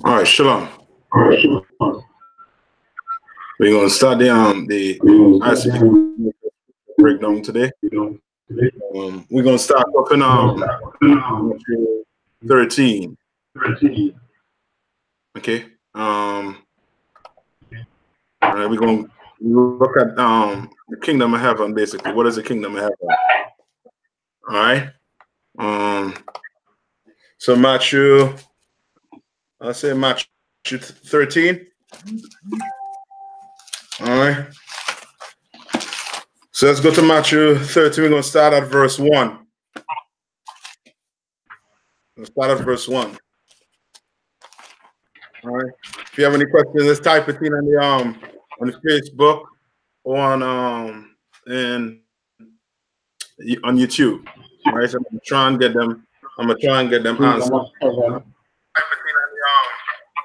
All right, shalom. We're gonna start the I.S.U.P. breakdown today. We're gonna start off in Matthew 13. Okay. All right, we're gonna look at the kingdom of heaven, basically. What is the kingdom of heaven? All right. So Matthew, I'll say Matthew 13. All right. So let's go to Matthew 13. We're going to start at verse 1. Let's start at verse 1. All right. If you have any questions, let's type it in on the Facebook or on YouTube. All right. So I'm gonna try and get them. I'm gonna try and get them answered. Type it in on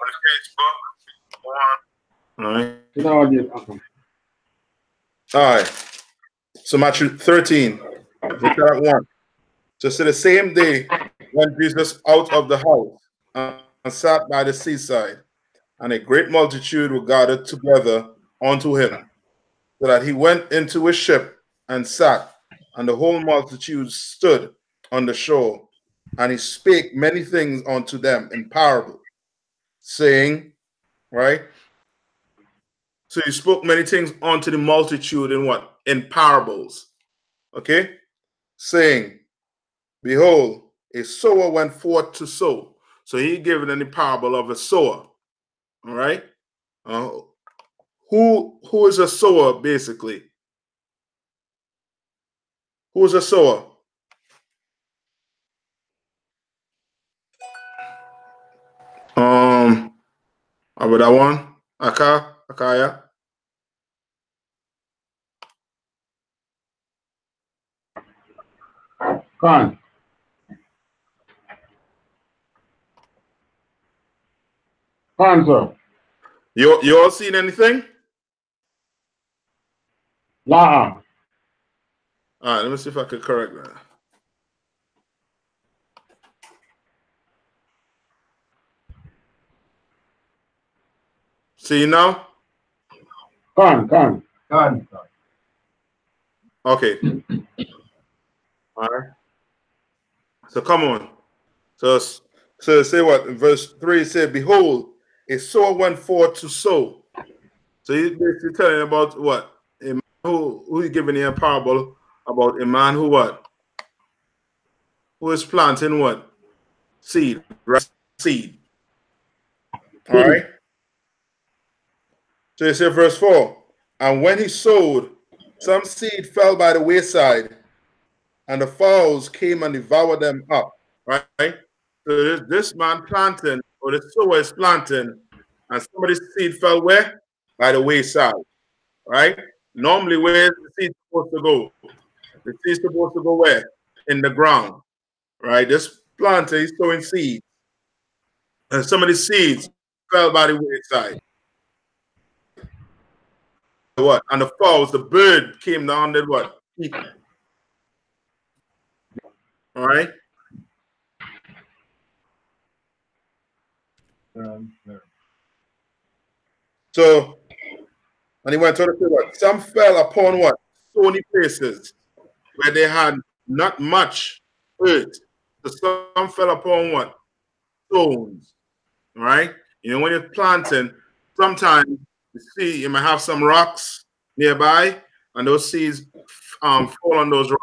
the Facebook or on. All right. All right. So Matthew 13, let's start at 1. So the same day went Jesus out of the house and sat by the seaside, and a great multitude were gathered together unto him, so that he went into a ship and sat, and the whole multitude stood on the shore, and he spake many things unto them in parable, saying, right? So he spoke many things unto the multitude in what? In parables. Okay? Saying, behold, a sower went forth to sow. So he gave it in the parable of a sower. All right. Who is a sower, basically? Who is a sower? About that one? Akaya? Khan. Khan, sir. You all seen anything? Nah. All right, let me see if I can correct that. See now? Khan. Okay. All right. So come on. So say what? In verse 3 it said, behold, a sower went forth to sow. So he's basically telling about what? A man who is giving you a parable about a man who what? Who is planting what? Seed, right? Seed. All right. So you say verse 4. And when he sowed, some seed fell by the wayside, and the fowls came and devoured them up. Right? So this man planting, or the sower is planting, and somebody's seed fell where? By the wayside. Right? Normally, where's the seed supposed to go? The seed is supposed to go where? In the ground. Right? This planter is sowing seeds. And some of the seeds fell by the wayside. What? And the fowls, the bird came down and what? All right. So, and he went on to say what? Some fell upon what? Stony places where they had not much earth. So some fell upon what? Stones. All right. You know, when you're planting, sometimes you see you might have some rocks nearby, and those seeds fall on those rocks.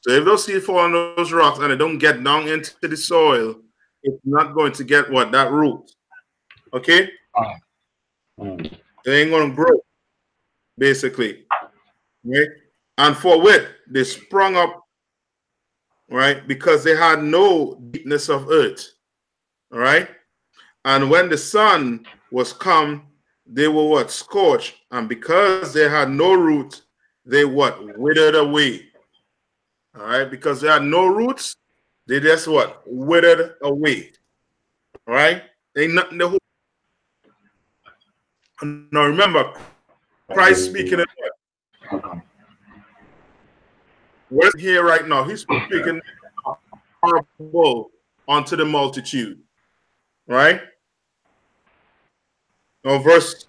So if those seeds fall on those rocks and they don't get down into the soil, it's not going to get what? That root. Okay? They ain't going to grow, basically. Right? And for wit, they sprung up, right? Because they had no deepness of earth. All right? And when the sun was come, they were what? Scorched. And because they had no root, they what? Withered away. All right? Because they had no roots, they just what? Withered away. All right? They nothing the whole. Now remember, Christ speaking in what? What's here right now? He's speaking parable unto the multitude. Right? No, verse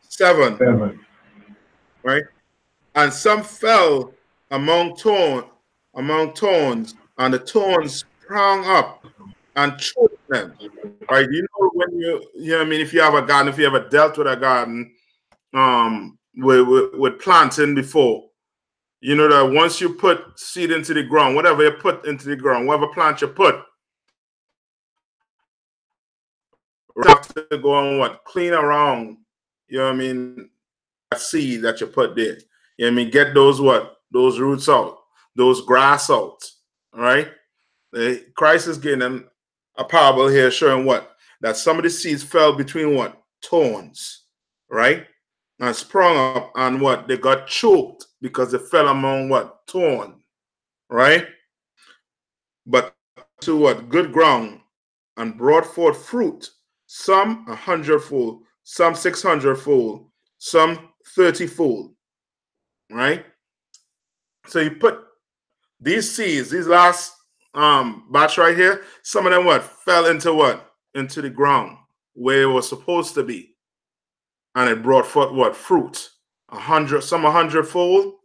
7, right? And some fell among thorns, and the thorns sprung up and choked them. Right? You know when you know what I mean, if you have a garden, if you ever dealt with a garden with planting before, you know that once you put seed into the ground, whatever you put into the ground, whatever plant you put, you have to go and what? Clean around, you know what I mean, that seed that you put there. You know what I mean? Get those what? Those roots out, those grass out. All right? Christ is giving them a parable here showing what? That some of the seeds fell between what? Thorns, right? And sprung up and what? They got choked because they fell among what? Thorn, right? But to what? Good ground and brought forth fruit, some 100-fold, some 600-fold, some 30-fold, right? So you put these seeds, these last batch right here, some of them what? Fell into what? Into the ground where it was supposed to be. And it brought forth what? Fruit. 100, some 100-fold,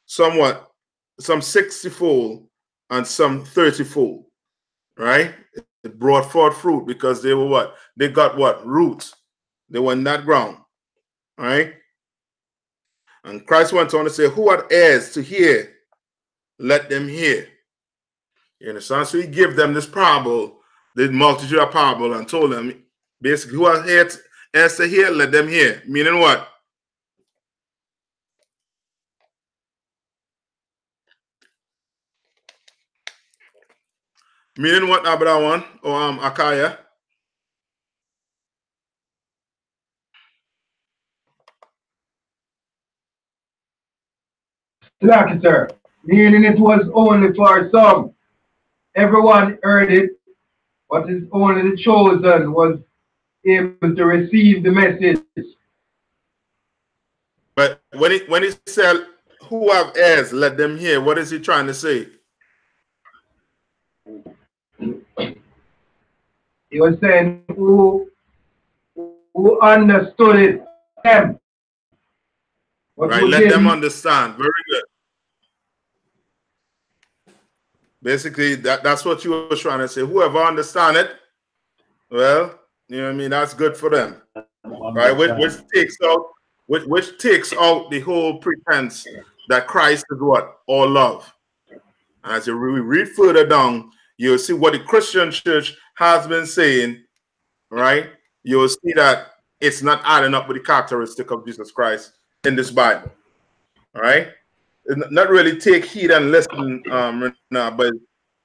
some what? Some 60-fold, and some 30-fold, right? It brought forth fruit because they were what? They got what? Roots. They were in that ground, right? And Christ went on to say, who had ears to hear, let them hear. You understand? So he gave them this parable, the multitude of parable, and told them, basically, who has ears to hear, let them hear. Meaning what? Meaning what, Abadawan or Akaya? Like it, sir. Meaning it was only for some. Everyone heard it, but it's only the chosen was able to receive the message. But when he said, who have ears, let them hear, what is he trying to say? He was saying who understood it, them. Right, let them understand. Very good. Basically, that's what you were trying to say. Whoever understand it, well, you know what I mean, that's good for them. Right? Which takes out the whole pretense that Christ is what? All love. And as you read further down, you'll see what the Christian church has been saying, right? You'll see that it's not adding up with the characteristic of Jesus Christ in this Bible. All right? Not really take heed and listen, but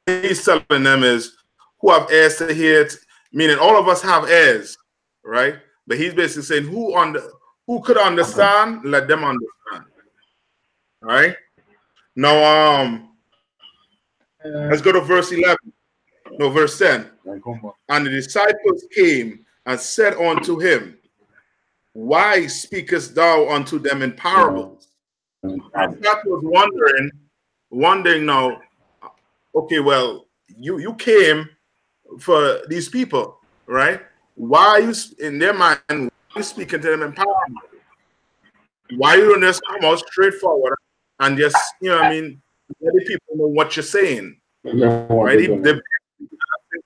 he's telling them is who have ears to hear it, meaning all of us have ears, right? But he's basically saying who could understand, let them understand. All right. Now let's go to verse 11. No, verse 10. And the disciples came and said unto him, why speakest thou unto them in parables? That was wondering now, okay, well, you came for these people, right? Why are you, in their mind, why are you speaking to them in parables? Why you don't just come out straightforward and just, you know what I mean, let the people know what you're saying, right? The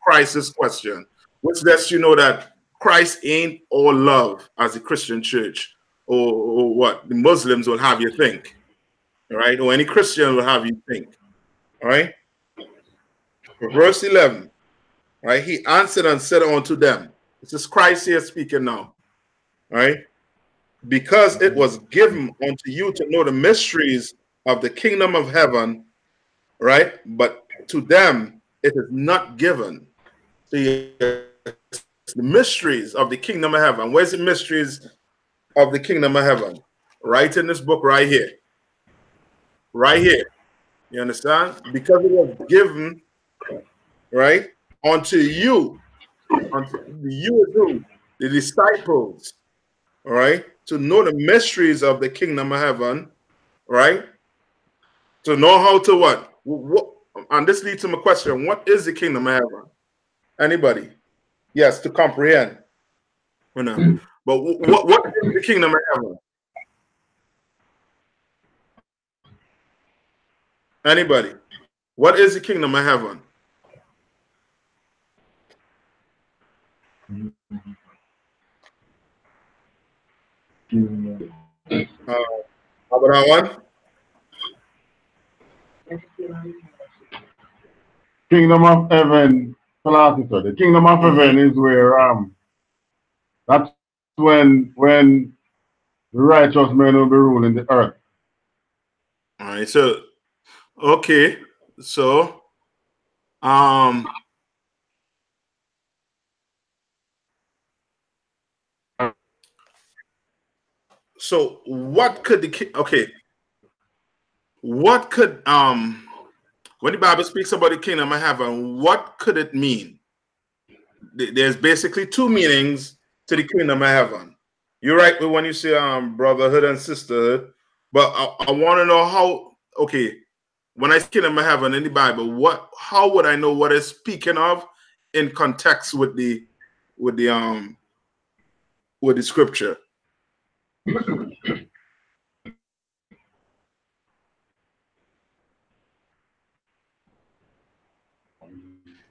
crisis question, which lets you know that Christ ain't all love as a Christian church, or what the Muslims will have you think, right? Or any Christian will have you think, all right? Verse 11, right? He answered and said unto them, this is Christ here speaking now, right? Because it was given unto you to know the mysteries of the kingdom of heaven, right? But to them it is not given. See, the mysteries of the kingdom of heaven. Where's the mysteries of the kingdom of heaven? Right in this book right here. Right here. You understand? Because it was given, right, unto you, unto you, the disciples, all right, to know the mysteries of the kingdom of heaven, right? To know how to what? And this leads to my question. What is the kingdom of heaven? Anybody? Yes, to comprehend. You know. But what is the kingdom of heaven? Anybody? What is the kingdom of heaven? How about that one? Kingdom of heaven, philosopher. The kingdom of heaven is where that's when the righteous men will be ruling the earth. All right, so okay. So so what could what could when the Bible speaks about the kingdom of heaven, what could it mean? There's basically two meanings to the kingdom of heaven. You're right when you say brotherhood and sisterhood, but I want to know how. Okay, when I say kingdom of heaven in the Bible, how would I know what it's speaking of in context with the scripture?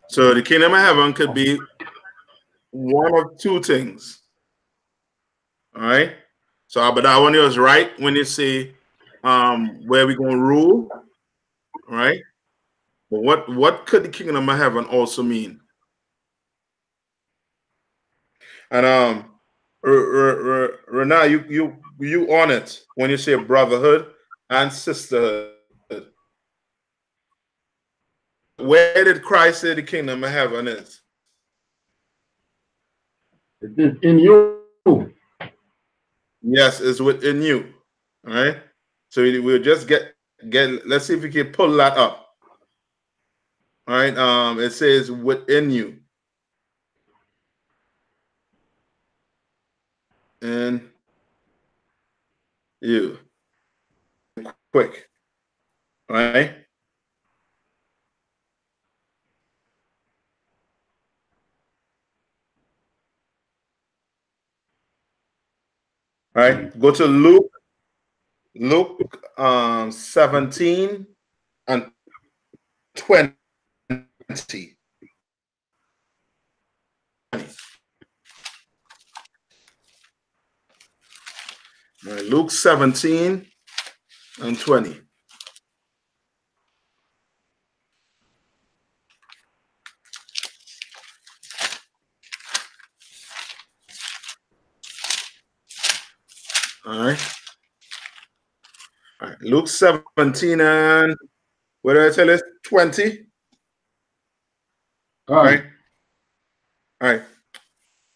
So the kingdom of heaven could be one of two things. All right. So, but that one is right when you say where we gonna rule, right? But what could the kingdom of heaven also mean? And Renee, you on it when you say brotherhood and sisterhood. Where did Christ say the kingdom of heaven is? It is in you. Yes, it's within you. All right. So we'll just get. Let's see if we can pull that up. All right. It says within you. And you. Quick. All right. All right. Go to Luke 17 and 20. All right, Luke 17 and 20. All right. All right. Luke 17 and what did I tell you? 20. All right. All right.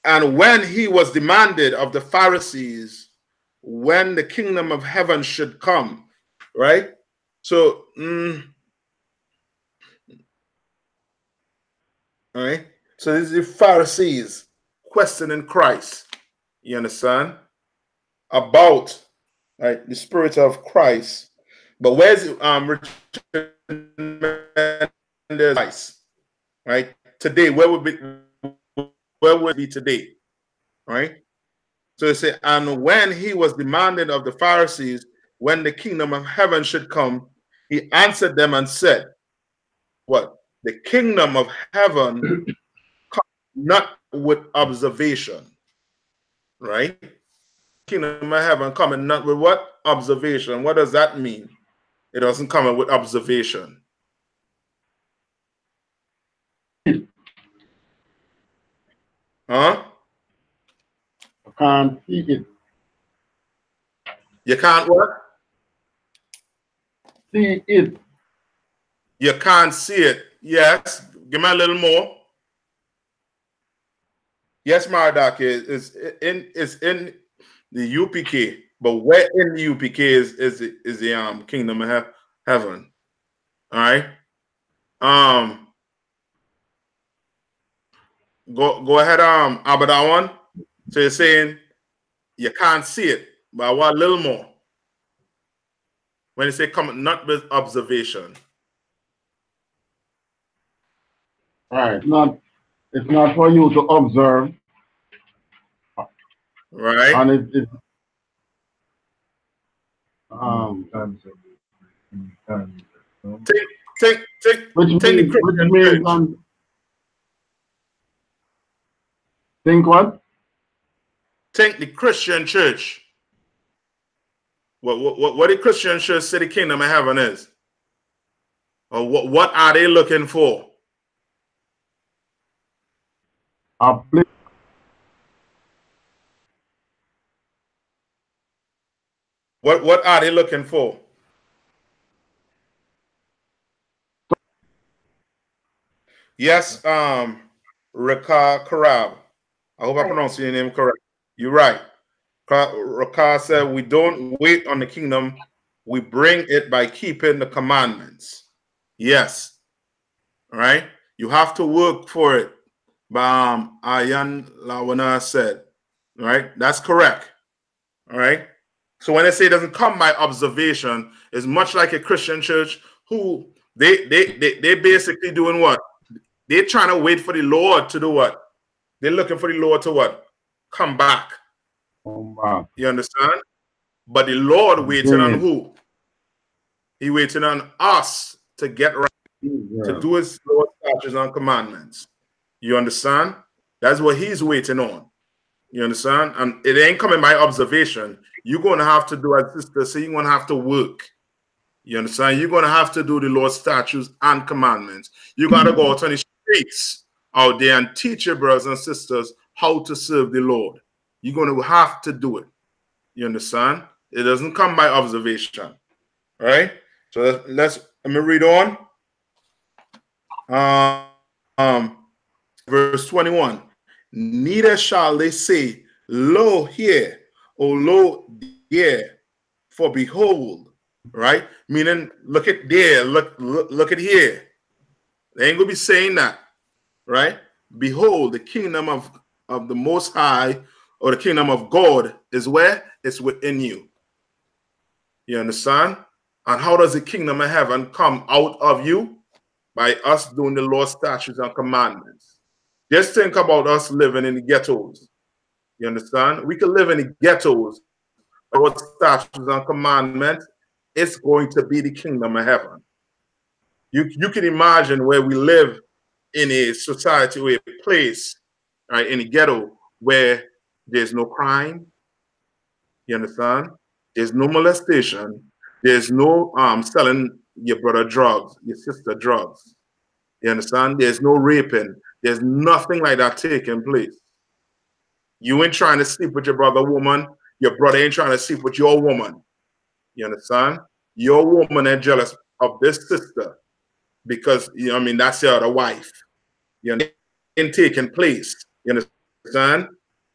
And when he was demanded of the Pharisees when the kingdom of heaven should come, right? So, all right. So this is the Pharisees questioning Christ. You understand? About right the spirit of Christ. But where's Richard Mendes, right? Today, where would be today? Right? So they say, and when he was demanded of the Pharisees when the kingdom of heaven should come, he answered them and said, what? The kingdom of heaven comes not with observation, right? Kingdom of heaven coming not with what? Observation. What does that mean? It doesn't come with observation. Huh? I can't see it. You can't what? See it. You can't see it. Yes. Give me a little more. Yes, Maradak is in the UPK, but where in the UPK is the kingdom of heaven. All right. Go ahead, Abadawan. So you're saying you can't see it, but I want a little more. When you say come not with observation. All right, not It's not for you to observe. Right. And it's Take the Christian church. Think what? Take the Christian church. What the Christian church say the kingdom of heaven is? Or what are they looking for? What are they looking for? Yes, Raka Karab. I hope I pronounced your name correct. You're right. Raka said, we don't wait on the kingdom, we bring it by keeping the commandments. Yes. All right. You have to work for it. Ayan Lawana said. All right. That's correct. All right. So when I say it doesn't come by observation, it's much like a Christian church who they basically doing what? They're trying to wait for the Lord to do what? They're looking for the Lord to what? Come back. You understand? But the Lord waiting on who? He waiting on us to get right, to do his Lord's statutes and commandments. You understand? That's what he's waiting on. You understand? And it ain't coming by observation. You're going to have to do, as sister say, you're going to have to work. You understand? You're going to have to do the Lord's statutes and commandments. You got to go out on the streets out there and teach your brothers and sisters how to serve the Lord. You're going to have to do it. You understand? It doesn't come by observation. All right? So let me read on. Verse 21. Neither shall they say, lo here, or lo there, for behold, right? Meaning, look at there, look at here. They ain't gonna be saying that, right? Behold, the kingdom of the Most High, or the kingdom of God, is where? It's within you. You understand? And how does the kingdom of heaven come out of you? By us doing the Lord's statutes and commandments. Just think about us living in the ghettos. You understand? We can live in the ghettos. Lord's statutes and commandments, it's going to be the kingdom of heaven. You can imagine where we live in a society or a place, right, in a ghetto where there's no crime. You understand? There's no molestation. There's no selling your brother drugs, your sister drugs. You understand? There's no raping. There's nothing like that taking place. You ain't trying to sleep with your brother woman. Your brother ain't trying to sleep with your woman. You understand? Your woman is jealous of this sister because, you know, I mean, that's your other wife. You know, ain't taking place. You understand?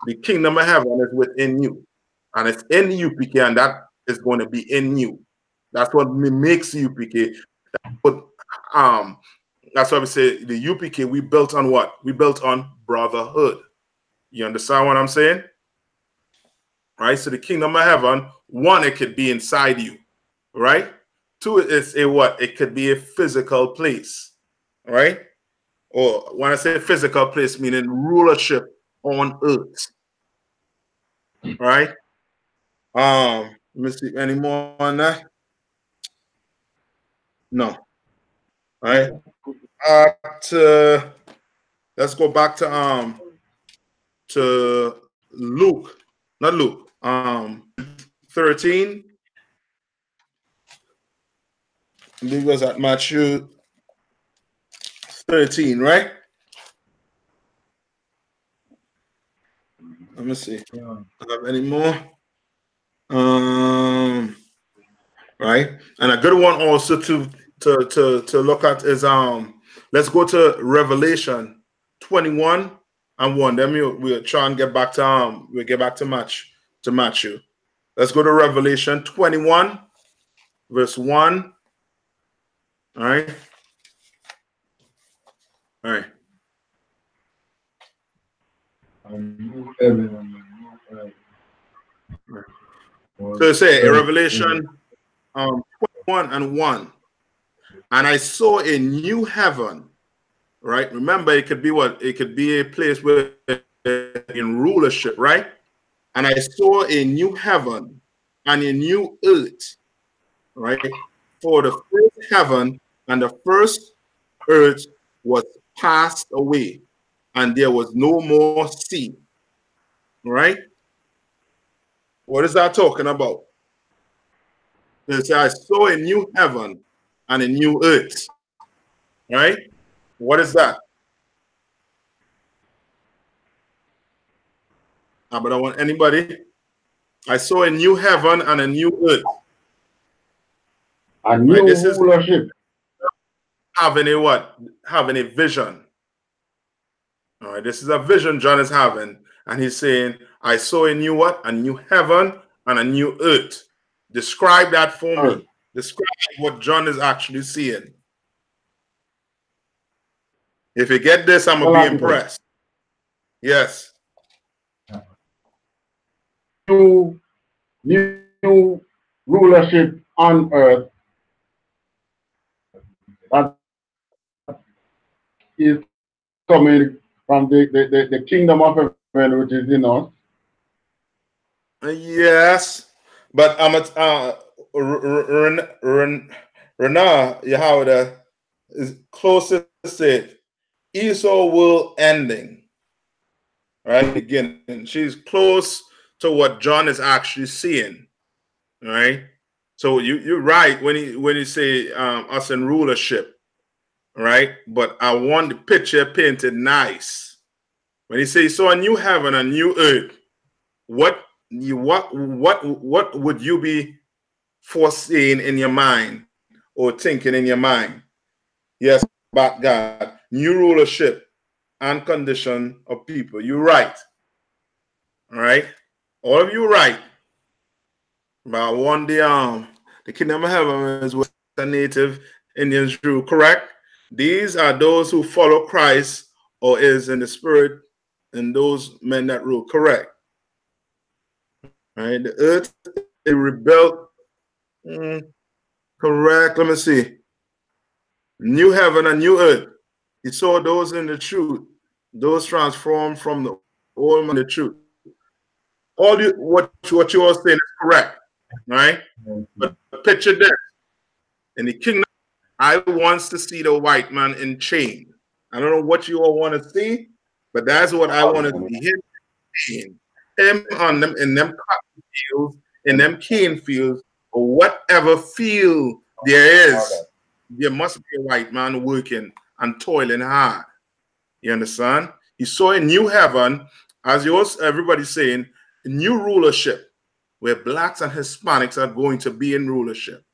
The kingdom of heaven is within you. And it's in the UPK, and that is going to be in you. That's what makes UPK. That's why we say the UPK, we built on what? We built on brotherhood. You understand what I'm saying? Right? So the kingdom of heaven, one, it could be inside you, right? Two, it's a what? It could be a physical place, right? Or when I say physical place, meaning rulership on earth, right? Let me see any more on that. No. All right. Let's go back to Luke, not Luke, 13. I believe it was at Matthew 13, right? Let me see. Do I have any more? Right. And a good one also to look at is let's go to Revelation 21 and 1. Then we'll try and get back to we'll get back to Matthew. Let's go to Revelation 21, verse 1. All right. All right. So it say Revelation 21 and 1. And I saw a new heaven, right? Remember, it could be what? It could be a place where in rulership, right? And I saw a new heaven and a new earth, right? For the first heaven and the first earth was passed away, and there was no more sea, right? What is that talking about? It says, I saw a new heaven and a new earth, right? What is that? But I want anybody. I saw a new heaven and a new earth. A new This is rulership. having a what? Having a vision. All right, this is a vision John is having, and he's saying, I saw a new what? A new heaven and a new earth. Describe that for me. Describe what John is actually seeing. If you get this, I'm going to be impressed. Yes. New rulership on earth that is coming from the kingdom of heaven, which is in us. Yes, but I'm Rana Yahweh is closest to say Esau will ending. Right, again, she's close to what John is actually seeing. Right, so you're right when you say us in rulership, right? But I want the picture painted nice. When he says so a new heaven, a new earth, what would you be foreseeing in your mind or thinking in your mind? Yes, about God, new rulership and condition of people. You're right. All right, all of you right. But one day, the kingdom of heaven is with the native Indians rule, correct? These are those who follow Christ or is in the spirit, and those men that rule, correct? Right, the earth is rebuilt. Correct. Let me see. New heaven and new earth. He saw those in the truth, those transformed from the old man to the truth. All what you are saying is correct, right? But picture this: in the kingdom, I wants to see the white man in chain. I don't know what you all want to see, but that's what I want to see. Him on them in them cotton fields, in them cane fields, or whatever field there is. There must be a white man working and toiling hard. You understand? He saw a new heaven, as everybody's saying, a new rulership where blacks and Hispanics are going to be in rulership.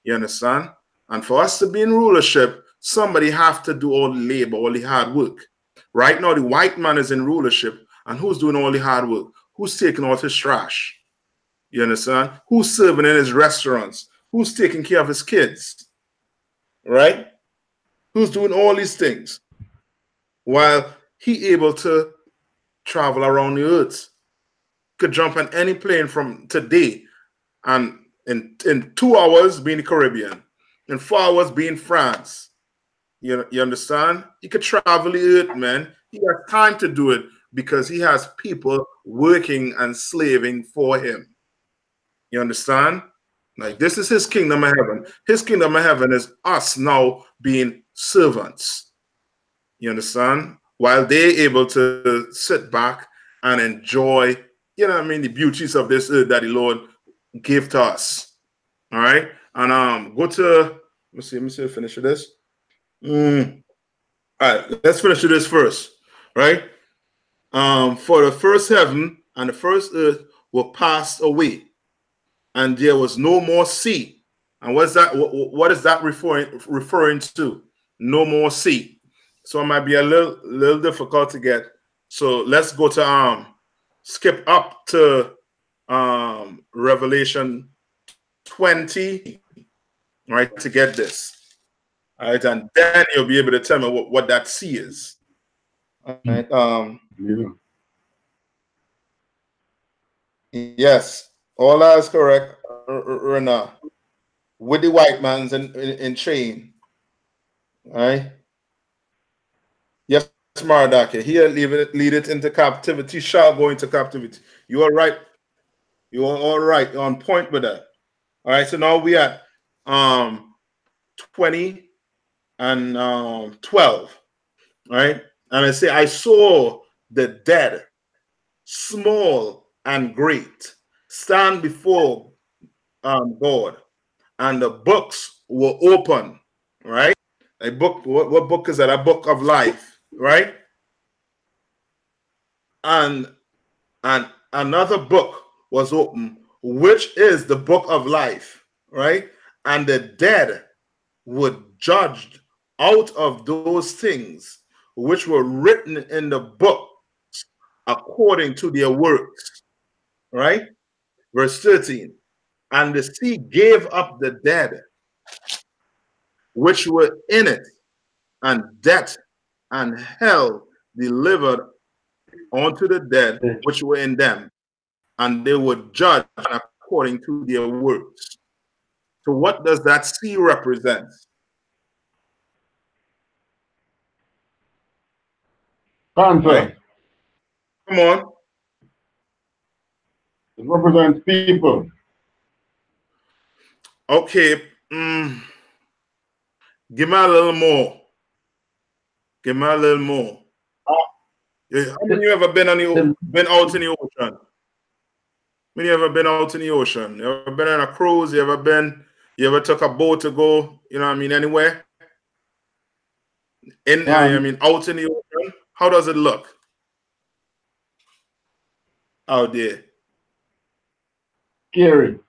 You understand? And for us to be in rulership, somebody have to do all the labor, all the hard work. Right now, the white man is in rulership, and who's doing all the hard work? Who's taking all his trash? You understand? Who's serving in his restaurants? Who's taking care of his kids? Right? Who's doing all these things while he able to travel around the earth? Could jump on any plane from today and in 2 hours be in the Caribbean, in 4 hours be in France. You understand? He could travel the earth, man. He has time to do it because he has people working and slaving for him. You understand? Like, this is his kingdom of heaven. His kingdom of heaven is us now being servants. You understand? While they're able to sit back and enjoy, you know what I mean, the beauties of this earth that the Lord gave to us. All right? And go to, let me see, finish with this. All right, let's finish with this first. Right? For the first heaven and the first earth were passed away, and there was no more sea. And what's that? What is that referring to? No more sea. So it might be a little difficult to get. So let's go to skip up to Revelation 20, right, to get this. All right, and then you'll be able to tell me what that sea is. All right. Yes, all that is correct, Rena. With the white man's in chain. All right. Maradaki. Here lead it into captivity, shall go into captivity. You are right. You are all right. You're on point with that. All right. So now we at 20 and 12. Right. And I say, I saw the dead, small and great, stand before God, and the books were open. Right. A book. What book is that? A book of life. Right. And another book was open, which is the book of life, right? And the dead were judged out of those things which were written in the book according to their works, right? Verse 13. And the sea gave up the dead which were in it, and death and hell delivered unto the dead which were in them, and they were judged according to their works. So what does that sea represent? Cancer. Come on. It represents people. Okay. Give me a little more. Give me a little more. How many you ever been out in the ocean? When you ever been out in the ocean? You ever been on a cruise? You ever took a boat to go, you know what I mean, anywhere? I mean, out in the ocean? How does it look out there? Scary.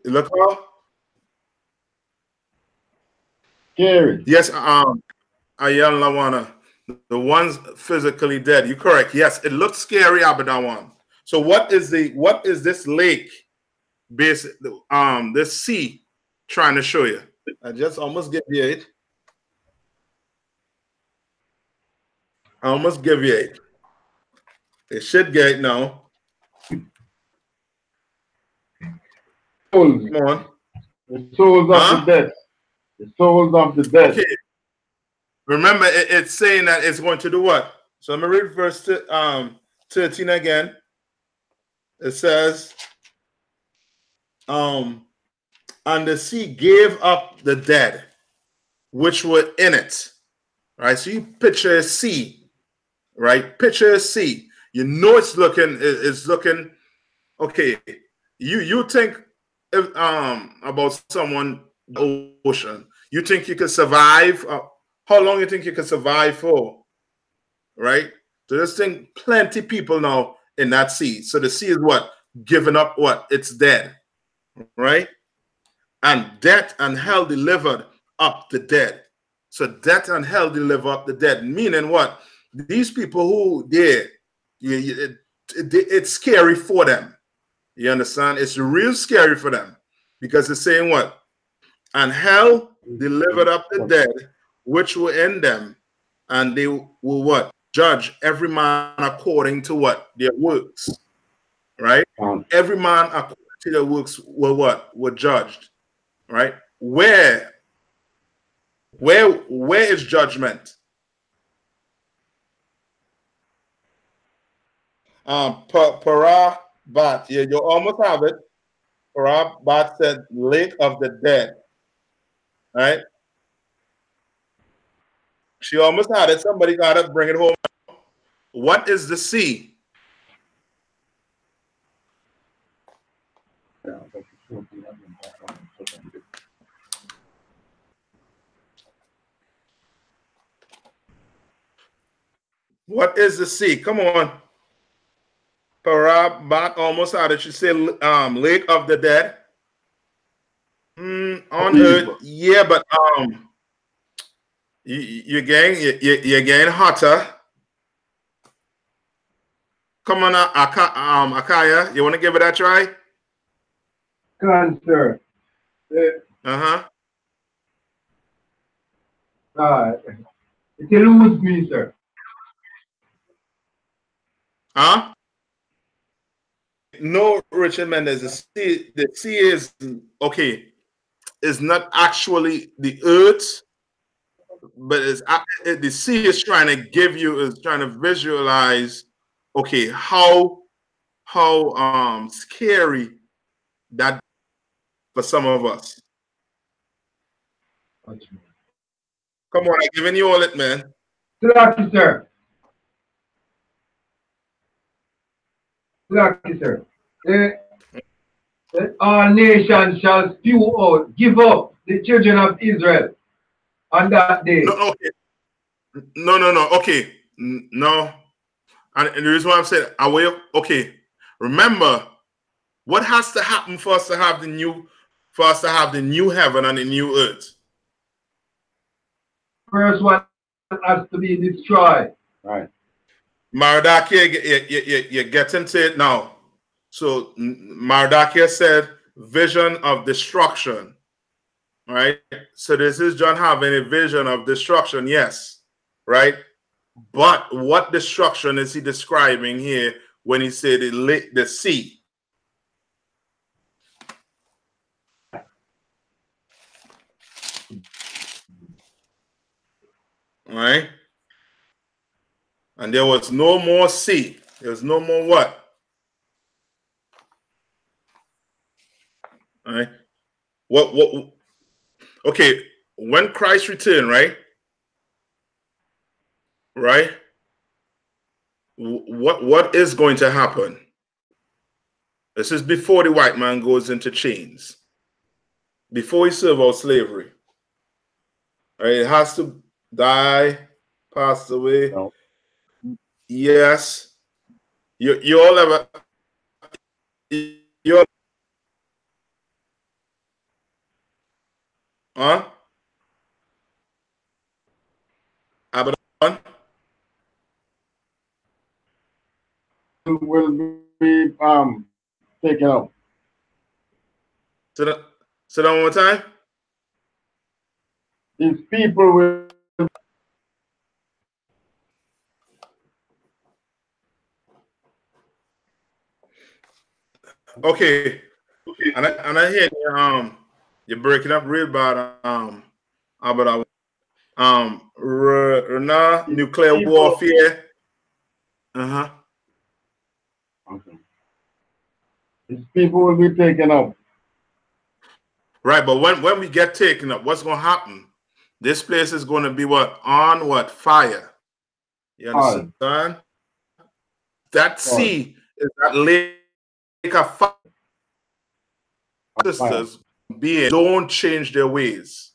Look how? Scary. Yes, Ayan Lawana. The ones physically dead. You're correct. Yes, it looks scary, Abadawan. So what is this lake base this sea trying to show you? I just almost give you it. I almost give you it. It should get it now. Souls. Come on. The souls of the dead. The souls of the dead. Okay. Remember, it's saying that it's going to do what? So let me read verse 13 again. It says, and the sea gave up the dead which were in it. Right? So you picture a sea, right? Picture a sea. You know it's looking okay. You think about someone in the ocean. You think you could survive? How long you think you could survive for? Right? So this thing, plenty people now in that sea. So the sea is what? Giving up what? It's dead. Right? And death and hell delivered up the dead. So death and hell deliver up the dead. Meaning what? These people who there, it's scary for them. You understand? It's real scary for them because it's saying what? And hell delivered up the dead which were in them, and they will what? Judge every man according to what? Their works. Right? Every man according to their works were what? Were judged. Right? Where is judgment? Para Bat, yeah, you almost have it. Para Bat said lake of the dead. Right? She almost had it. Somebody gotta bring it home. What is the sea? What is the sea? Come on. Parabat almost had it. She said lake of the dead. On earth, yeah, but you're getting hotter. Come on, Akaya, you want to give it a try? Cancer. Uh-huh. It eludes me, sir. Huh? No, Richard Mendez, the sea is okay. It's not actually the earth, but the sea is trying to give you, is trying to visualize, okay, how scary that for some of us. Come on, I'm giving you all it, man. Lucky, sir. Lucky, sir. All nations shall spew out, give up the children of Israel on that day. No, okay. No. Okay, no. And the reason why I'm saying, okay. Remember, what has to happen for us to have the new heaven and the new earth? First one has to be destroyed. Right. Mardakia, you're getting to it now. So Mardakia said, vision of destruction. Right? So this is John having a vision of destruction, yes. Right? But what destruction is he describing here when he said the sea? Right? And there was no more sea. There was no more what? All right. What okay, when Christ returned, right? Right? What is going to happen? This is before the white man goes into chains. Before he serves out slavery. All right, it has to die, pass away. No. Yes. You all ever huh? Abaddon? Will be taken up. Say that one more time. These people will. Okay. And I hear you're breaking up real bad. About nuclear warfare. Uh-huh. Okay. These people will be taken up. Right, but when we get taken up, what's going to happen? This place is going to be what? On what? Fire. You understand? That sea is that lake of fire. Sisters being don't change their ways.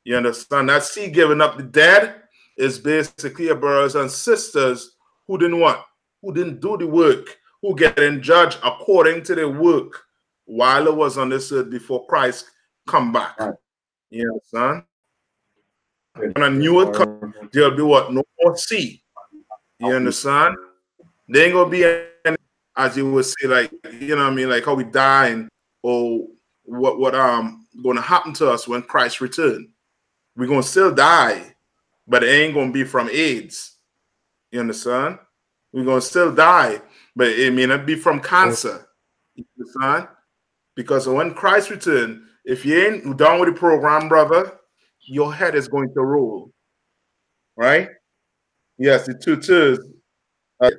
You understand? That sea giving up the dead is basically your brothers and sisters who didn't what? Who didn't do the work, who getting judged according to their work while it was on this earth before Christ come back. Right. You understand? On a new earth, there'll be what? No more sea. You understand? There ain't gonna be any, as you would say, like, you know what I mean, like how we dying or what gonna happen to us when Christ return. We're gonna still die, but it ain't gonna be from AIDS. You understand? We're gonna still die, but it may not be from cancer. You understand? Because when Christ return, if you ain't done with the program, brother, your head is going to roll. Right? Yes, the 2 tears. Right?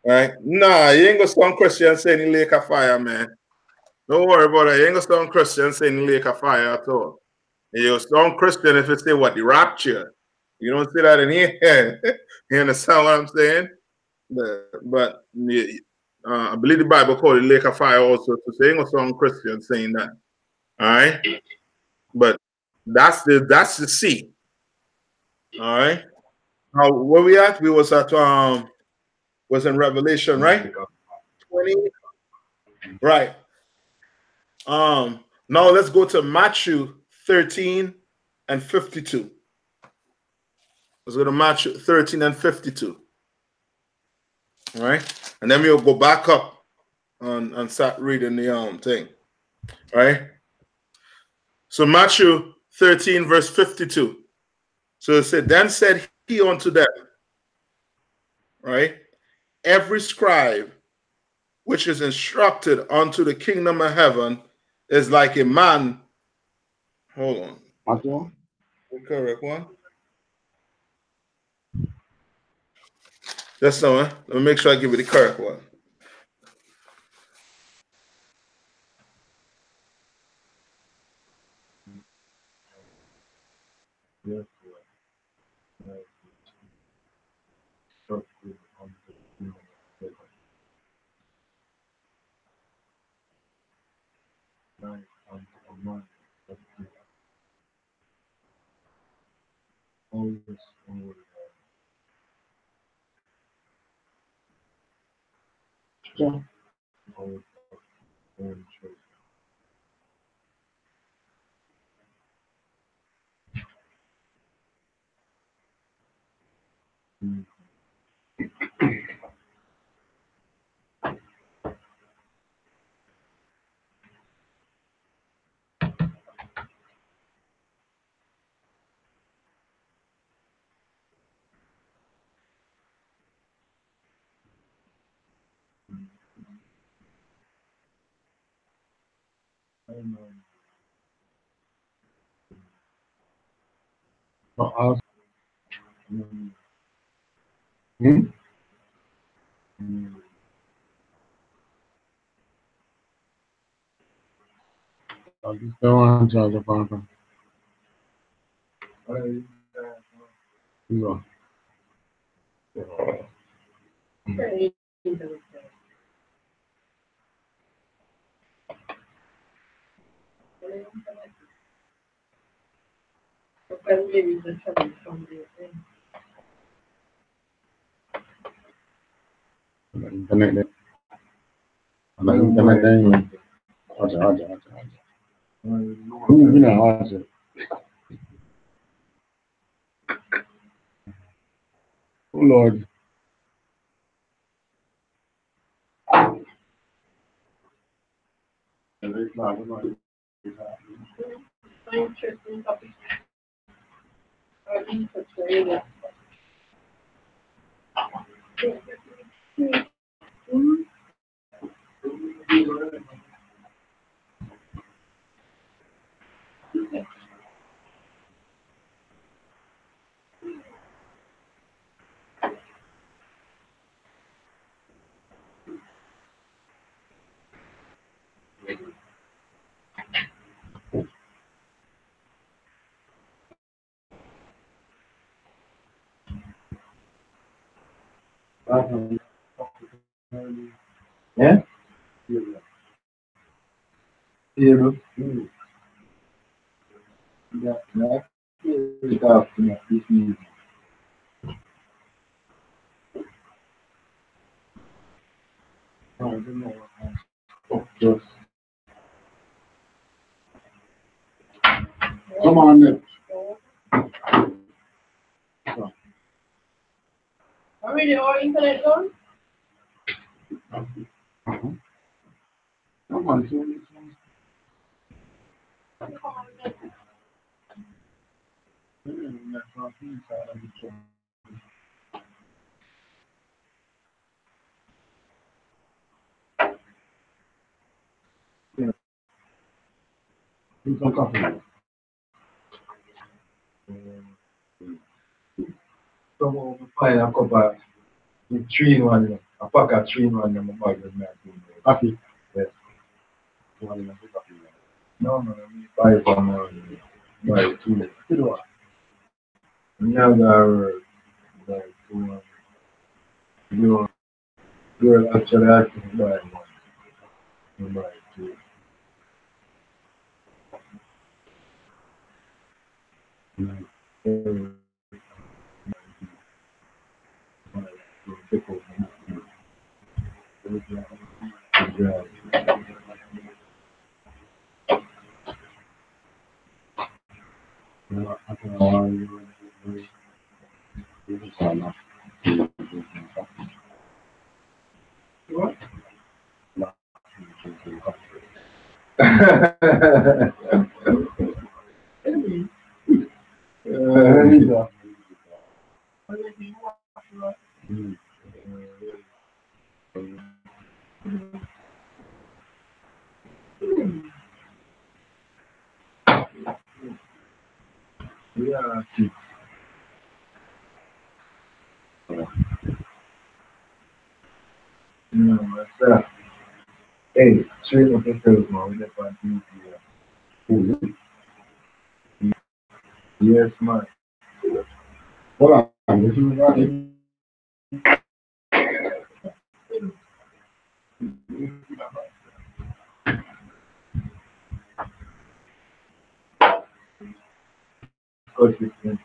Right? Nah, you ain't gonna sound Christian saying the lake of fire, man. Don't worry about it. You ain't gonna sound Christian saying the lake of fire at all. You sound Christian if you say what? The rapture. You don't say that in here. You understand what I'm saying? But I believe the Bible called it lake of fire also. So you ain't gonna sound Christian saying that. All right? But that's the sea. All right. Now where we at? We was at was in Revelation, right? 20. Right. Now let's go to Matthew 13 and 52. Let's go to Matthew 13 and 52. All right. And then we'll go back up and start reading the thing. All right. So Matthew 13, verse 52. So it said, then said he unto them, right? Every scribe which is instructed unto the kingdom of heaven is like a man. Hold on. What one? The correct one. That's the one. Let me make sure I give you the correct one. Yes. Internet. Aja. Aja. Oh Lord. Interesting topic. Interesting. Yeah? Yeah. Come on then. Are we all internet on? Come on, some coffee. Come over, find a cup of the 3-in-1, a pack of 3-in-1 in my bag with me. Coffee. Yes. No, we buy it from buy it too. Yeah, buy it too. Your girl actually asked me to buy one. We buy it too. Take over. What? Yeah. No, what's up? Hey, straight up yourself, man. We just want to here. Yes, man. Hold on, this is right. Consistent.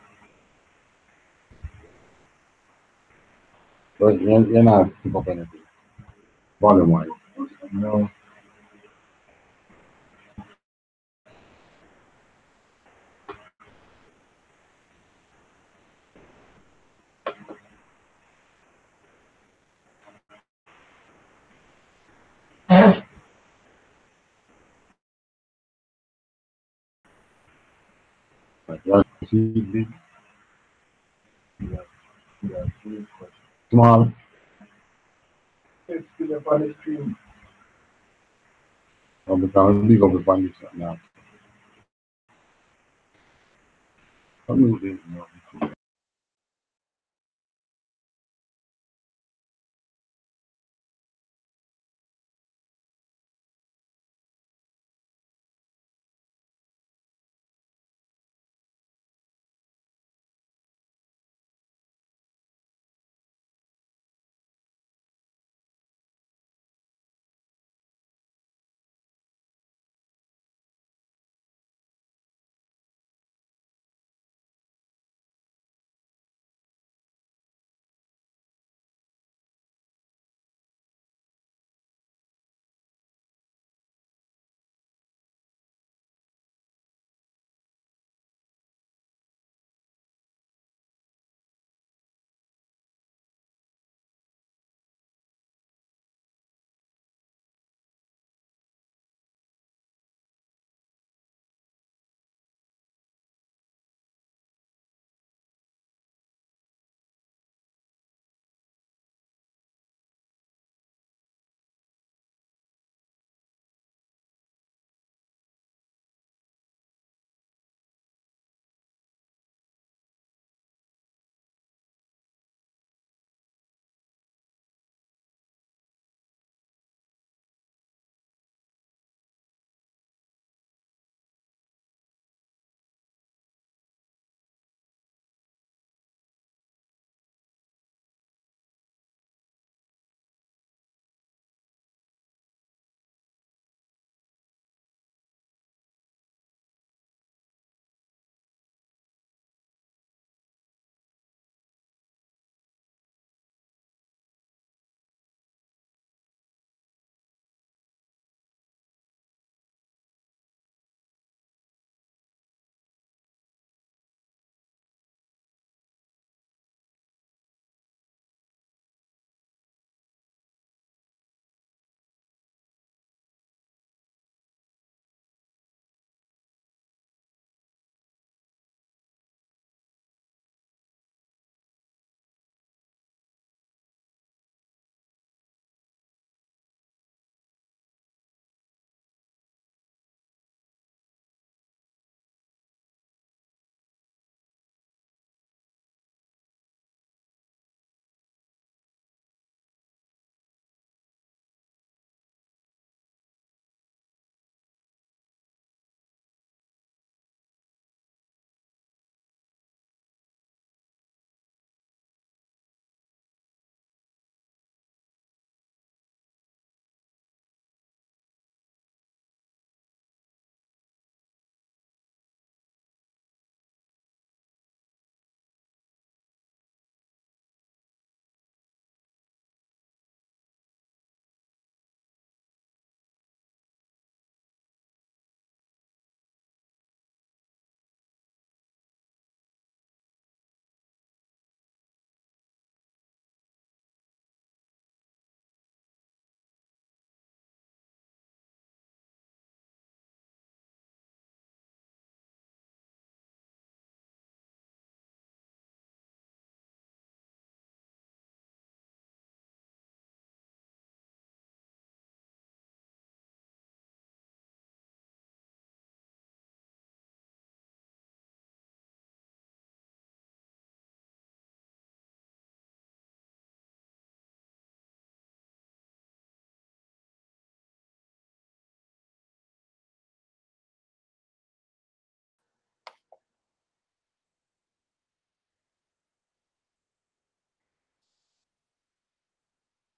But you're not keep up anything. Volume wise. No. Like, you see big, Yeah. Yeah. Please, question. small. It's still up on the stream. Because big up the bandits now. Something, you know.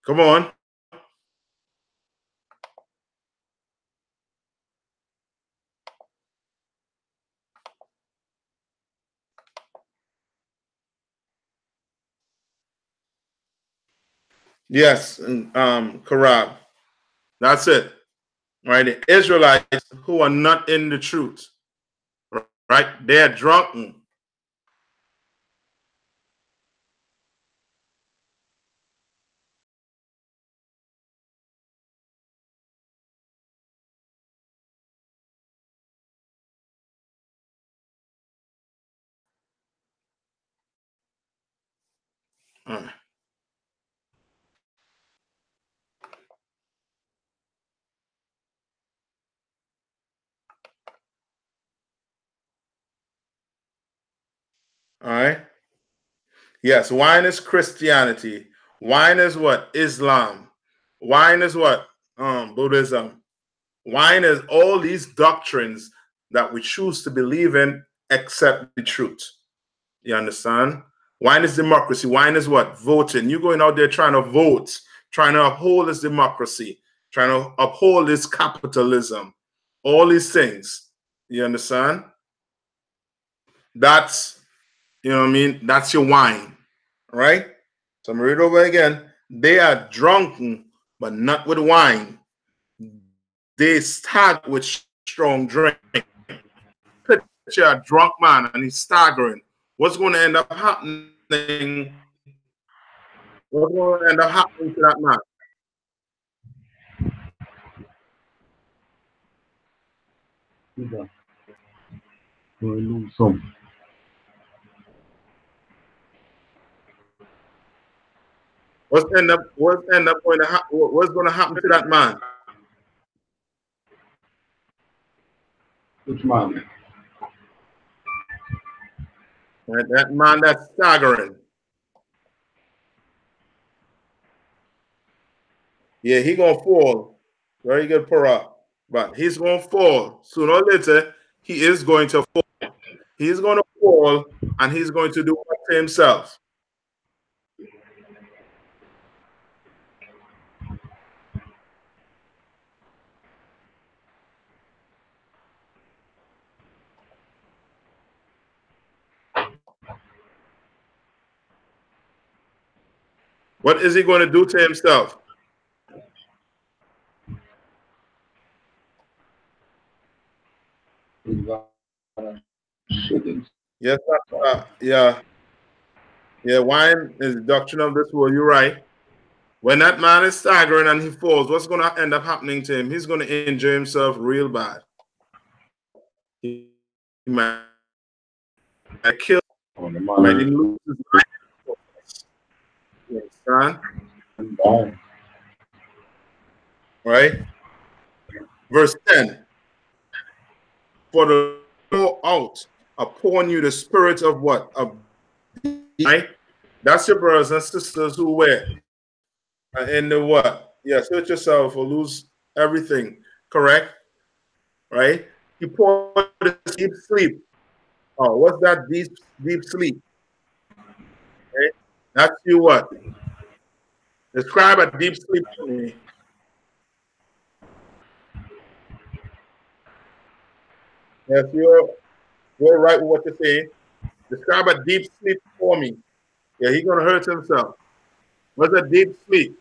Come on. Yes, Karab. That's it. Right? The Israelites who are not in the truth. Right? They're drunken. All right. Yes, wine is Christianity. Wine is what? Islam. Wine is what? Buddhism. Wine is all these doctrines that we choose to believe in except the truth. You understand? Wine is democracy. Wine is what? Voting. You're going out there trying to vote, trying to uphold this democracy, trying to uphold this capitalism, all these things. You understand? That's, you know what I mean? That's your wine, right? So I'm read it over again. They are drunken, but not with wine. They stagger with strong drink. Picture a drunk man and he's staggering. What's going to end up happening? What's going to end up happening to that man? We'll lose some. What's going to happen to that man? Which man? Right, that man that's staggering. Yeah, he gonna fall. Very good, Para. But he's gonna fall. Sooner or later, he is going to fall. He's gonna fall and he's going to do what to himself. What is he going to do to himself? Yes, yeah. Yeah, wine is the doctrine of this world. You're right. When that man is staggering and he falls, what's going to end up happening to him? He's going to injure himself real bad. He might kill. Might lose his life. You understand? Right? Verse 10. For the pour out upon you the spirit of what? Of right? That's your brothers and sisters who were in the what? Yes, hurt yourself or lose everything. Correct? Right? You pour the deep sleep. Oh, what's that deep sleep? Right? That's you what? Describe a deep sleep to me. Yes, you're right with what you're saying. Describe a deep sleep for me. Yeah, he's gonna hurt himself. What's a deep sleep?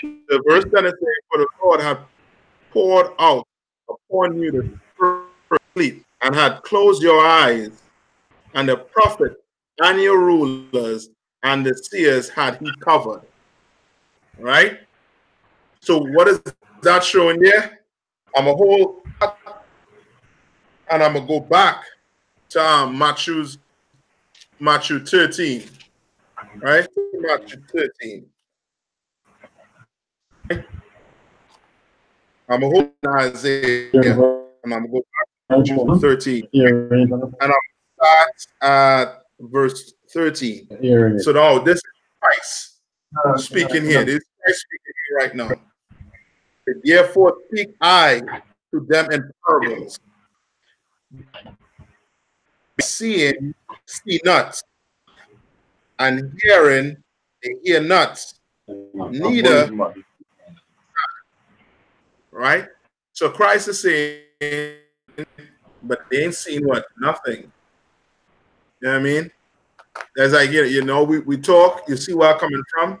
The verse 10 is saying, for the Lord had poured out upon you the spirit of sleep, and had closed your eyes, and the prophet and your rulers and the seers had he covered. Right? So what is that showing there? I'm a whole, and I'm gonna go back to Matthew 13. Right? Matthew 13. I'm a whole Isaiah, and I'm gonna go back to Matthew 13. And I'm start at verse 13. So now this is Christ speaking here. This is Christ speaking here right now. Therefore speak I to them in parables. Seeing, see not, and hearing, they hear not. neither, right? So Christ is saying, but they ain't seen what? Nothing. You know what I mean? As I get it, you know, we talk, you see where I'm coming from,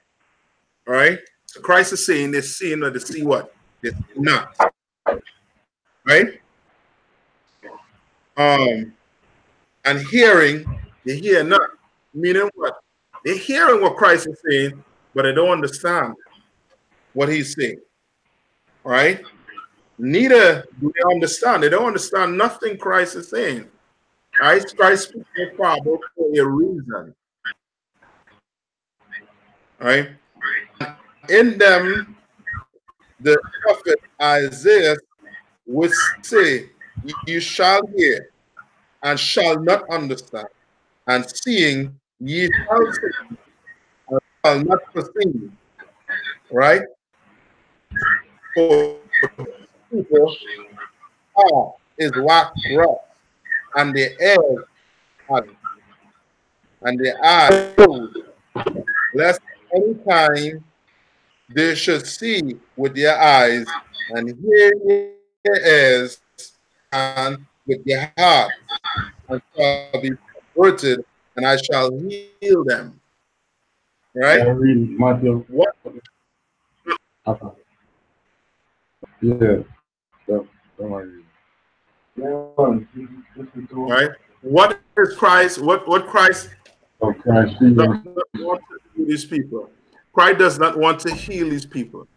all right? So Christ is saying they're seeing or they see what? They see not, right? And hearing, they hear not. Meaning what? They're hearing what Christ is saying, but they don't understand what he's saying, right? Neither do they understand. They don't understand nothing Christ is saying. Right? Christ speaks a parable for a reason. Right? In them, the prophet Isaiah would say, you shall hear and shall not understand, and seeing ye shall see and shall not perceive. Right? For people is wax rough, and the air and the eye closed, lest any time they should see with their eyes and hear with their ears and with their heart, and shall be converted, and I shall heal them. Right? I read Matthew. What? Yeah. Right? What is Christ? What Christ does not want to heal these people? Christ does not want to heal these people.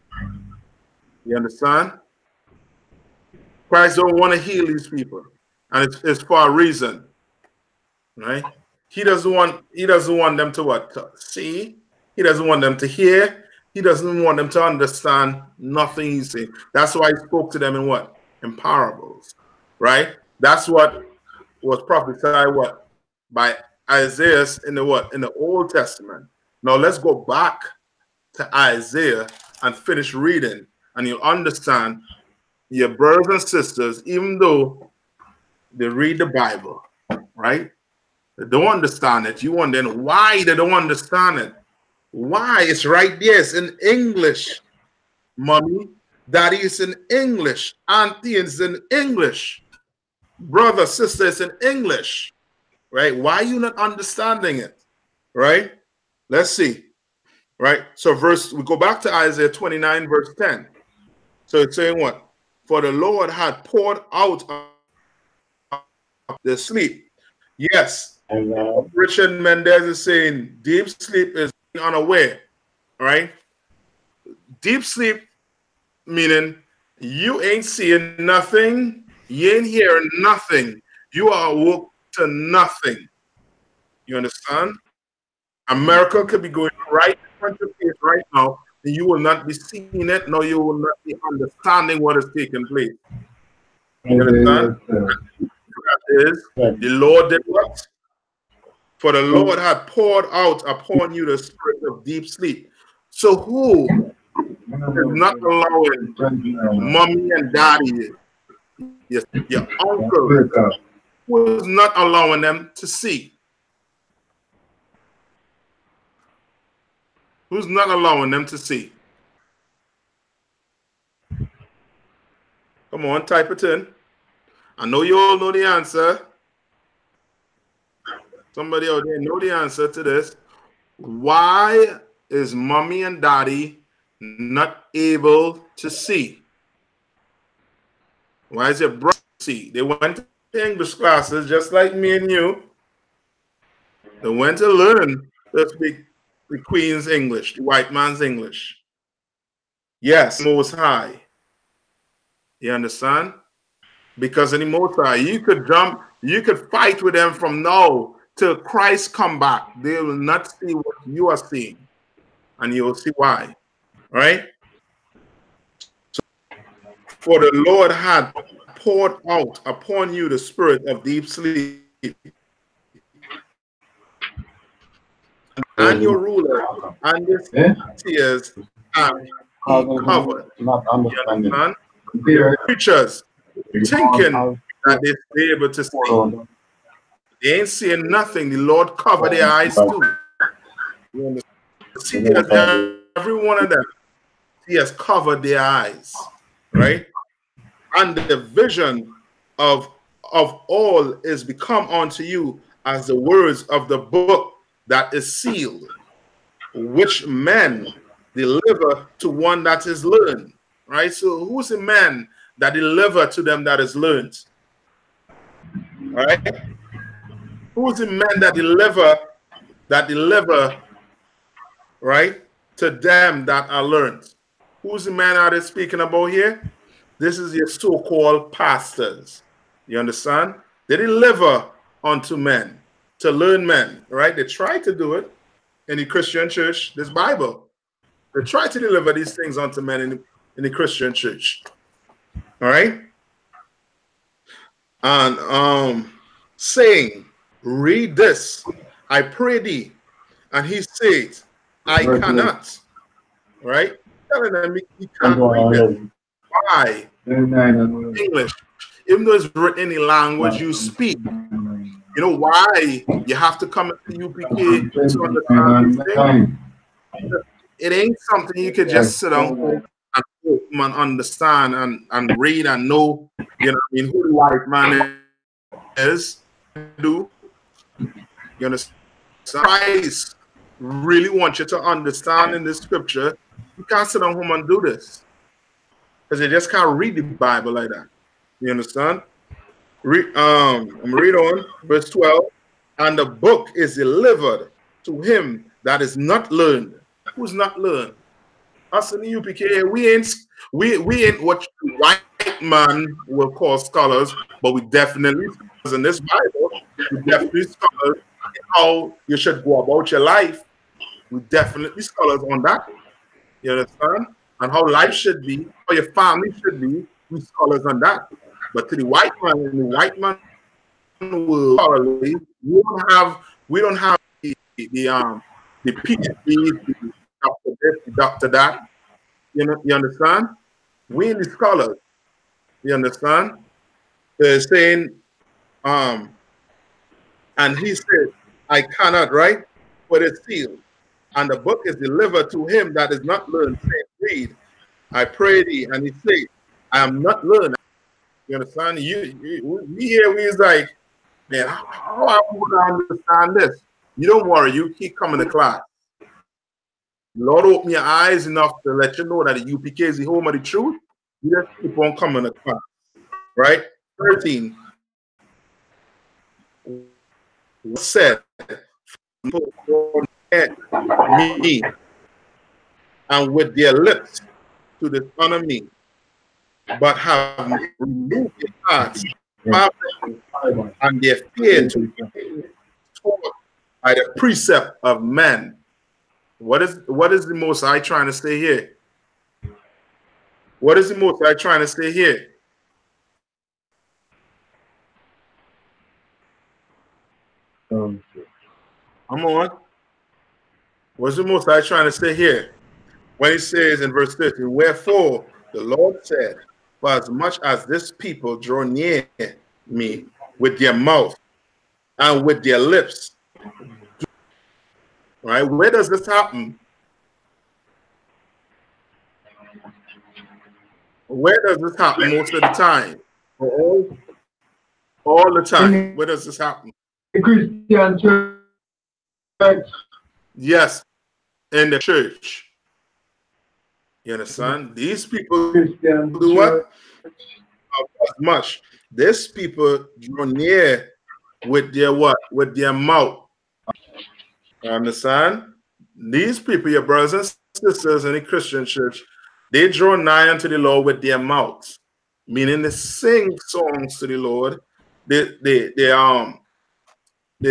You understand? Christ don't want to heal these people, and it's for a reason, right? He doesn't want them to what? To see. He doesn't want them to hear. He doesn't want them to understand nothing he's saying. That's why he spoke to them in what? In parables, right? That's what was prophesied what? By Isaiah in the what? In the Old Testament. Now let's go back to Isaiah and finish reading, and you'll understand your brothers and sisters, even though they read the Bible, right? They don't understand it. You wonder why they don't understand it. Why? It's right there. It's in English. Mommy, daddy, is in English. Auntie, is in English. Brother, sister, it's in English. Right? Why are you not understanding it? Right? Let's see. Right? So we go back to Isaiah 29, verse 10. So it's saying what? For the Lord had poured out the sleep. Yes. Richard Mendez is saying deep sleep is unaware. Right? Deep sleep meaning you ain't seeing nothing, you ain't hearing nothing. You are awoke to nothing. You understand? America could be going right in front of you right now, and you will not be seeing it, nor you will not be understanding what is taking place. You understand? That is, the Lord did what? For the Lord had poured out upon you the spirit of deep sleep. So who is not allowing mommy and daddy, your uncle, who is not allowing them to see? Who's not allowing them to see? Come on, type it in. I know you all know the answer. Somebody out there know the answer to this. Why is mommy and daddy not able to see? Why is your brother see? They went to English classes just like me and you. They went to learn to speak the Queen's English, the white man's English. Yes, Most High. You understand? Because in the Most High, you could jump, you could fight with them from now till Christ come back. They will not see what you are seeing, and you will see why. Right? So, for the Lord had poured out upon you the spirit of deep sleep, and your ruler and your tears and covered. Not understanding. The preachers thinking that they're able to see. They ain't seeing nothing. The Lord covered their eyes too. You understand? See, every one of them, he has covered their eyes, right? And the vision of all is become unto you as the words of the book that is sealed, which men deliver to one that is learned, right? So who's the man that deliver to them that is learned? All right? Who's the man that deliver, right, to them that are learned? Who's the man that is speaking about here? This is your so-called pastors. You understand? They deliver unto men, to learn men, right? They try to do it in the Christian church, this Bible. They try to deliver these things unto men in the Christian church. All right? And saying, read this, I pray thee. And he said, I cannot. Right? Telling them he can't read it. Why? English. Even though it's written in the language you speak. You know why you have to come into UPK to understand these things? It ain't something you could just sit down and understand and read and know, you know what I mean, who the white man is. Do you understand? Christ really want you to understand in this scripture. You can't sit down home and do this because you just can't read the Bible like that. You understand? I'm gonna read on verse 12. And the book is delivered to him that is not learned. Who's not learned? Us in the UPK, we ain't what white man will call scholars, but we definitely in this Bible, we definitely scholars in how you should go about your life. We definitely scholars on that. You understand? And how life should be, how your family should be, we scholars on that. But to the white man, in the white man world, we don't have the PhD, the doctor this, the doctor that. You understand? We in the scholars. You understand? They're saying, and he said, I cannot write, but it's sealed. And the book is delivered to him that is not learned, saying, read, I pray thee. And he said, I am not learned. You understand? We here, we is like, man, how am I going to understand this? You don't worry, you keep coming to class. Lord, open your eyes enough to let you know that the UPK is the home of the truth. You just keep on coming to class. Right? 13. Said, me, and with their lips to dishonor me, but have removed their hearts and their fear to be taught by the precept of men. What is the Most High trying to say here? What is the Most High trying to say here? Come on. What's the Most High trying to say here? When he says in verse 13, wherefore the Lord said, for as much as this people draw near me with their mouth and with their lips. Right? Where does this happen? Where does this happen most of the time? All the time. Where does this happen? The Christian church. Yes, in the church. You understand? These people Christian do what? As much. These people draw near with their what? With their mouth. You understand? These people, your brothers and sisters in the Christian church, they draw nigh unto the Lord with their mouths, meaning they sing songs to the Lord. They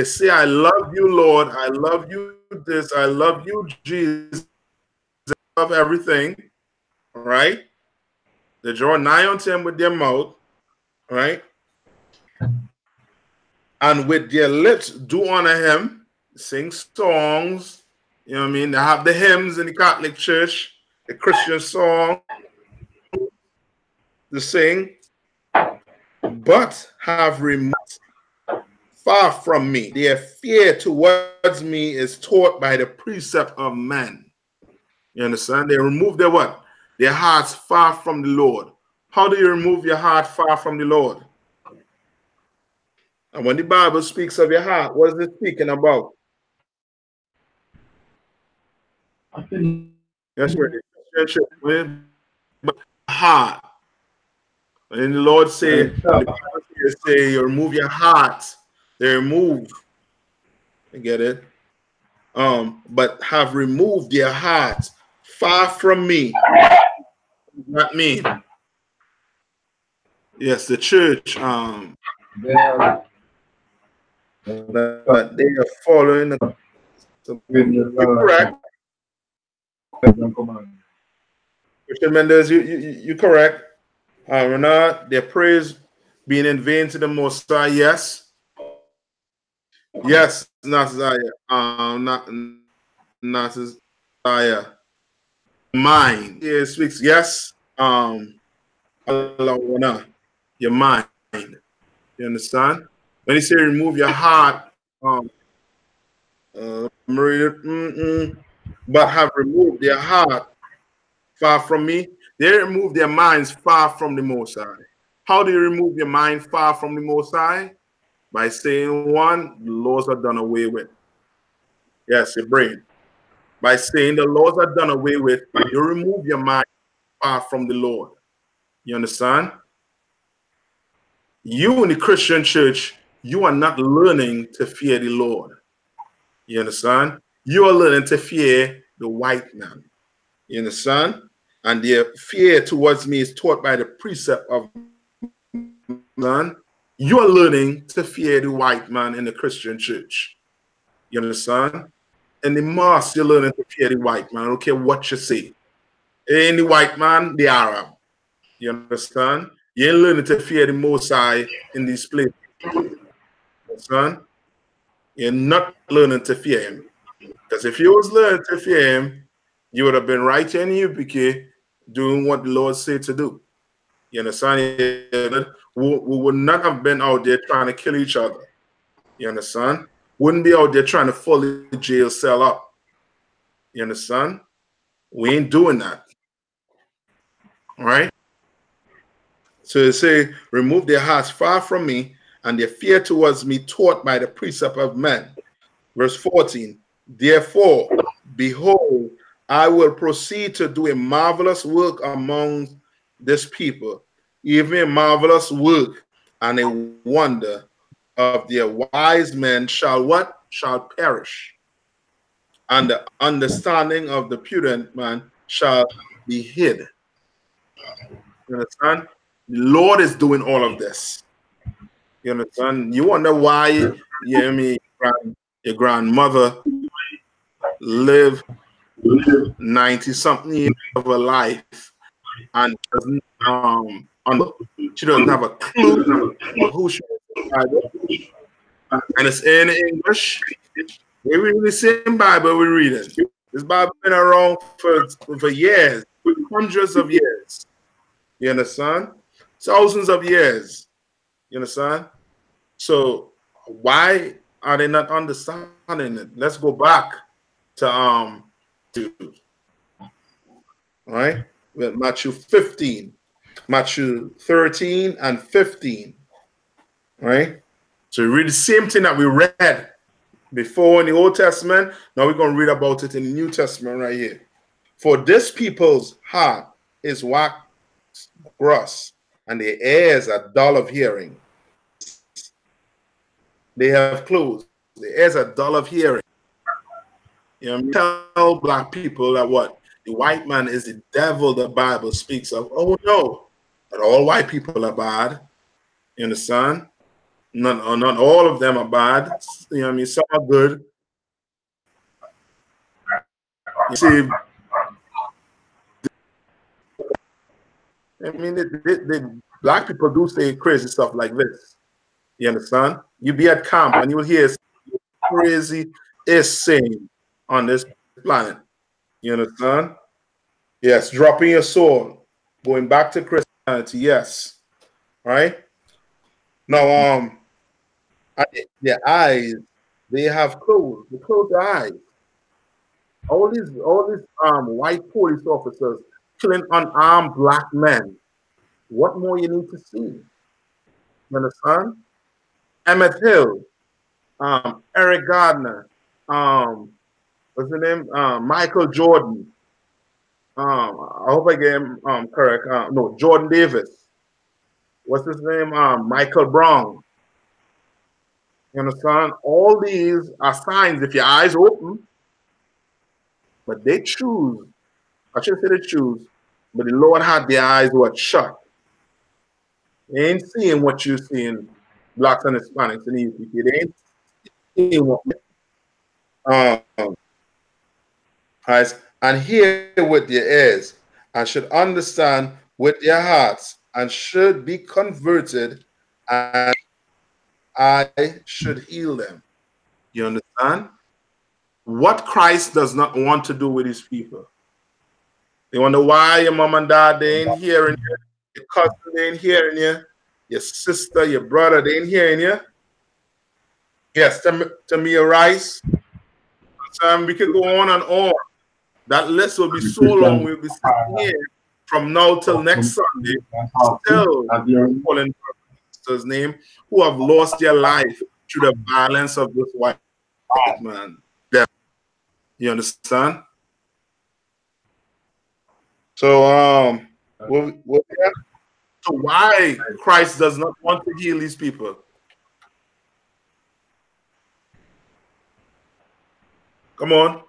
say, I love you, Lord. I love you this. I love you, Jesus. I love everything. Right? They draw nigh unto him with their mouth. Right? And with their lips do honor him, sing songs. You know what I mean? They have the hymns in the Catholic Church, the Christian song to sing, but have removed far from me. Their fear towards me is taught by the precept of man. You understand? They remove their what? Their hearts far from the Lord. How do you remove your heart far from the Lord? And when the Bible speaks of your heart, what is it speaking about? That's where the heart. And the Lord say, when the Bible say, you remove your heart, they remove. You get it? But have removed their hearts far from me. What does that mean? Yes, the church. But they are following the. You're correct. Christian Mendez, you correct. Renard, their praise being in vain to the Most High. Yes. Yes, not Isaiah. Mind. Yeah, it speaks. Yes. Your mind. You understand? When he say remove your heart, but have removed their heart far from me. They remove their minds far from the Most High. How do you remove your mind far from the Most High? By saying, one, the laws are done away with. Yes, your brain. By saying the laws are done away with, you remove your mind far from the Lord. You understand? You in the Christian church, you are not learning to fear the Lord. You understand? You are learning to fear the white man. You understand? And their fear towards me is taught by the precept of man. You are learning to fear the white man in the Christian church. You understand? In the mosque, you're learning to fear the white man. I don't care what you say. In the white man, the Arab. You understand? You ain't learning to fear the Most High in this place. You understand? You're not learning to fear him. Because if you was learning to fear him, you would have been right here in U.P.K. doing what the Lord said to do. You understand? We would not have been out there trying to kill each other. You understand? Wouldn't be out there trying to fill the jail cell up. You understand? We ain't doing that. All right? So they say, remove their hearts far from me, and their fear towards me taught by the precept of men. Verse 14, therefore, behold, I will proceed to do a marvelous work among this people, even a marvelous work and a wonder of their wise men shall what? Shall perish. And the understanding of the prudent man shall be hid. You understand? The Lord is doing all of this. You understand? You wonder why your grandmother lived 90-something years of her life and doesn't she doesn't have a clue who she is. And it's in English. We read the same Bible we're reading. This Bible been around for years, hundreds of years. You understand? Thousands of years. You understand? So why are they not understanding it? Let's go back to all right, with Matthew 15, Matthew 13 and 15. Right? So we read the same thing that we read before in the Old Testament. Now we're going to read about it in the New Testament right here. For this people's heart is waxed gross, and their ears are dull of hearing. They have closed. The ears are dull of hearing. You know, tell black people that what? The white man is the devil the Bible speaks of. Oh, no. But all white people are bad. You understand? Not all of them are bad. You know what I mean? Some are good. You see, I mean, the black people do say crazy stuff like this. You understand? You be at camp and you'll hear crazy is saying on this planet. You understand? Yes, dropping your soul, going back to Christianity. Yes, right. Now, their eyes, they have closed. They close their eyes. All these white police officers killing unarmed black men. What more you need to see? You understand? Emmett Hill, Eric Gardner, what's the name? Michael Jordan. I hope I get him correct. No, Jordan Davis. What's his name? Michael Brown. You understand? All these are signs if your eyes open, but they choose. I shouldn't say they choose, but the Lord had their eyes shut. They ain't seeing what you're seeing, blacks and Hispanics and EPK. They ain't seeing what. Right? And hear with their ears, and should understand with their hearts, and should be converted, and I should heal them. You understand? What Christ does not want to do with his people. You wonder why your mom and dad, they ain't hearing you, your cousin, they ain't hearing you, your sister, your brother, they ain't hearing you. Yes, Tamir Rice. We could go on and on. That list will be so long, we'll be sitting here from now till next Sunday, still calling his name, who have lost their life through the violence of this white man. You understand? So, so why Christ does not want to heal these people? Come on.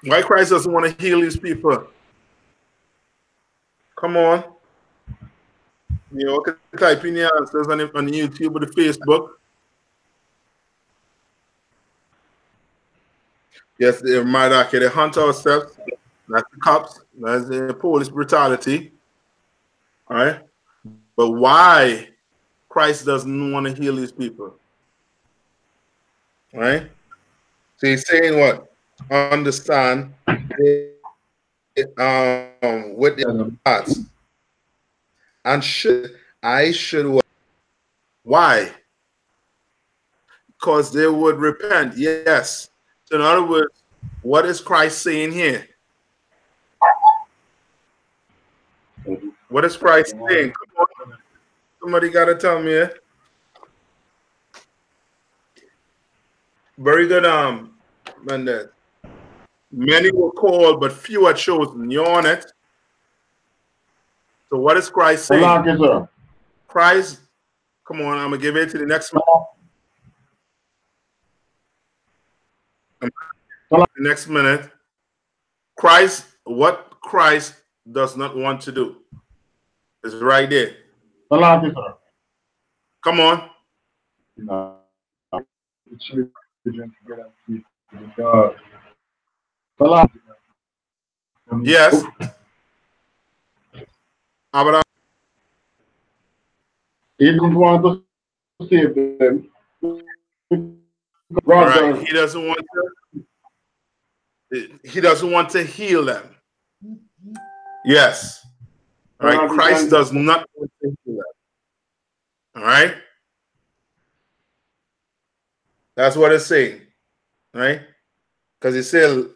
Why Christ doesn't want to heal these people? Come on. You know, type in your answers on YouTube or the Facebook. Yes, they hunt ourselves. That's the cops. That's the police brutality. All right. But why Christ doesn't want to heal these people? All right. So he's saying what? Understand with their hearts. And I should what? Why? Because they would repent. Yes. So in other words, what is Christ saying here? What is Christ saying? Come on. Somebody got to tell me. Very good, Mendez. Many were called, but few are chosen. You're on it. So what is Christ saying? Christ, come on, I'm going to give it to the next minute. The next minute. Christ, what Christ does not want to do is right there. Come on. Yes. He didn't want to save them. Right. He doesn't want to heal them. Yes. All right. Christ does not want to heal them. All right. That's what it's saying. Right? Because it says,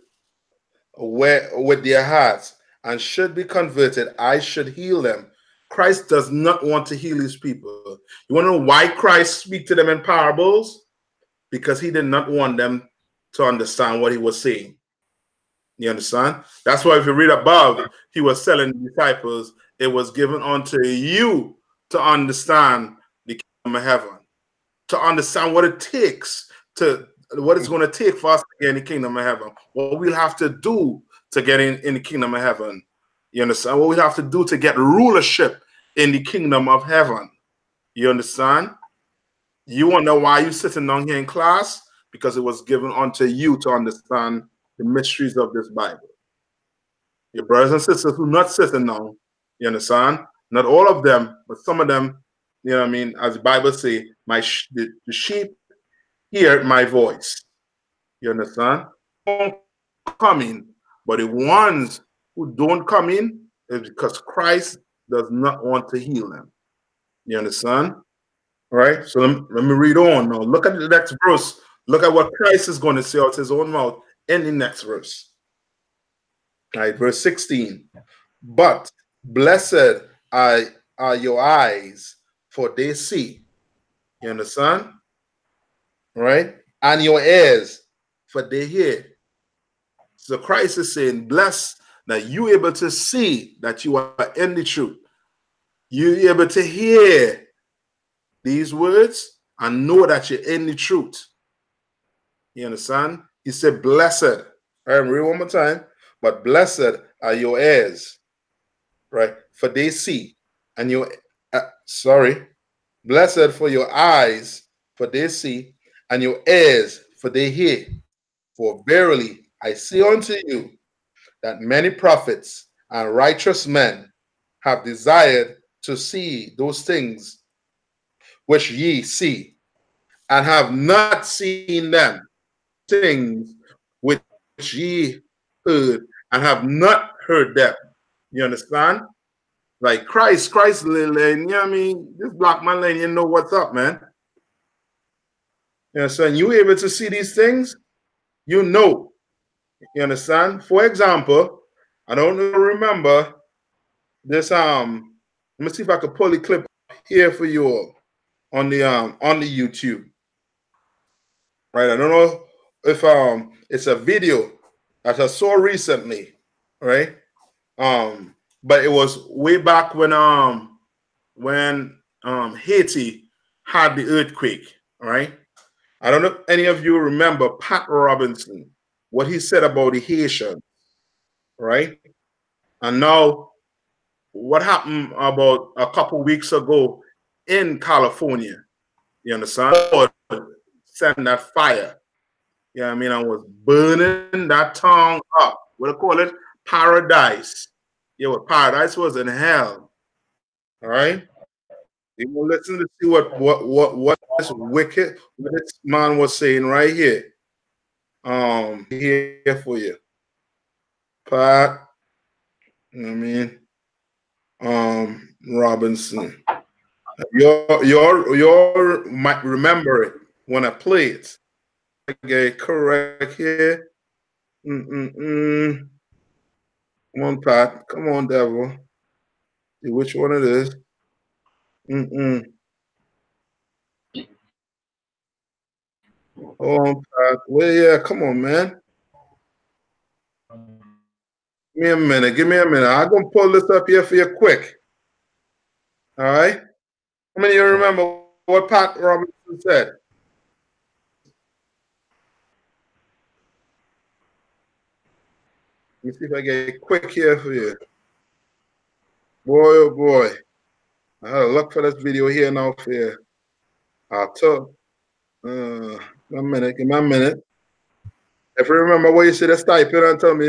with their hearts and should be converted, I should heal them. Christ does not want to heal his people. You want to know why Christ speak to them in parables? Because he did not want them to understand what he was saying. You understand? That's why if you read above, he was telling the disciples, it was given unto you to understand the kingdom of heaven, to understand what it takes what it's going to take for us to get in the kingdom of heaven, what we'll have to do to get in the kingdom of heaven. You understand? What we have to do to get rulership in the kingdom of heaven. You understand? You want to know why you're sitting down here in class? Because it was given unto you to understand the mysteries of this Bible. Your brothers and sisters who are not sitting down, you understand? Not all of them, but some of them, you know what I mean? As the Bible says, the sheep hear my voice. You understand? Come in, but the ones who don't come in is because Christ does not want to heal them. You understand? Right? So let me read on now. Look at the next verse. Look at what Christ is going to say out his own mouth in the next verse. All right, verse 16. But blessed are your eyes, for they see. You understand? Right? And your ears, for they hear. So Christ is saying, blessed that you able to see that you are in the truth. You're able to hear these words and know that you're in the truth. You understand? He said, blessed. All right, read one more time. But blessed are your ears, right? For they see. And your, blessed for your eyes, for they see, and your ears, for they hear. For verily I say unto you that many prophets and righteous men have desired to see those things which ye see, and have not seen them, things which ye heard, and have not heard them. You understand? Like Christ lane, you know what I mean? This black man lane, you know what's up, man. You understand? You able to see these things? You know. You understand? For example, I don't remember this. Let me see if I could pull the clip here for you all on the YouTube. Right? I don't know if it's a video that I saw recently, right? But it was way back when Haiti had the earthquake, right? I don't know if any of you remember Pat Robinson, what he said about the Haitians, right? And now what happened about a couple weeks ago in California, you understand? Send that fire. Yeah, you know I mean, I was burning that tongue up. What do you call it? Paradise. Yeah, well, paradise was in hell. All right. You will listen to see what this wicked, what this man was saying right here. Here for you. Pat, you know what I mean? Robinson. You might remember it when I play it. Okay, correct here. Come on, Pat. Come on, devil. See which one it is. Oh, Pat. Well, yeah, come on, man. Give me a minute. Give me a minute. I'm going to pull this up here for you quick. All right? How many of you remember what Pat Robinson said? Let me see if I get it quick here for you. Boy, oh boy. I had to look for this video here now for you. I'll tell. Give me a minute. If you remember what you said, just type it and tell me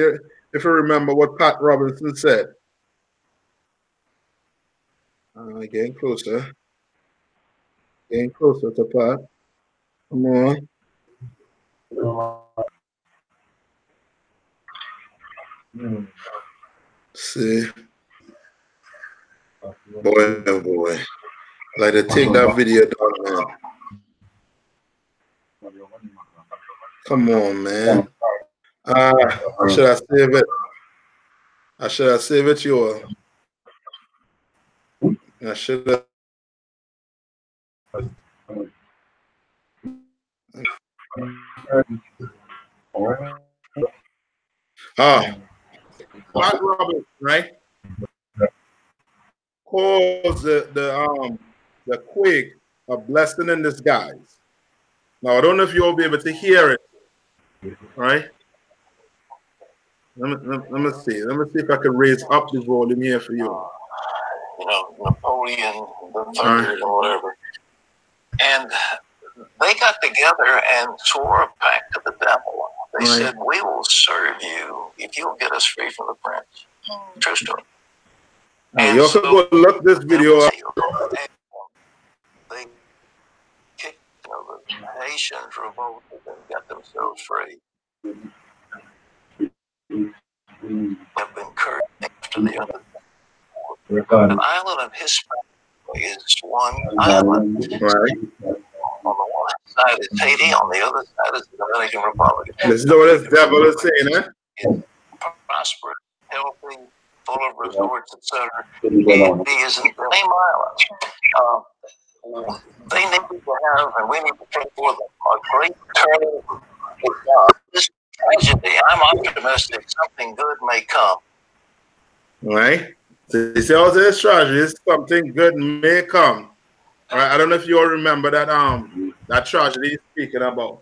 if you remember what Pat Robinson said. Getting closer. Getting closer to Pat. Come on. See. Boy, oh boy. Like to take that video down, man. Come on, man. Should I save it? Should I save it, you all? I should have. Pat Roberts, right? Calls the quake a blessing in disguise. Now I don't know if you'll be able to hear it, right? Let me see. Let me see if I can raise up the volume here for you. You know, Napoleon the Third or whatever, and they got together and swore a pact to the devil. They said, "We will serve you if you'll get us free from the prince." True story. You also go look this video up. They kicked the Haitians, revolted, and got themselves free. Have been cursed after the other. The island of Hispaniola is one island. Right. On the one side is Haiti, on the other side is the Dominican Republic. This is what this devil is saying, eh? It's prosperous, healthy, full of resorts, etc. Haiti is in the same island. They need to have, and we need to pray for them, a great turning with God. This tragedy, I'm optimistic something good may come. Right? So you see all this tragedy, something good may come. All right. I don't know if you all remember that that tragedy he's speaking about.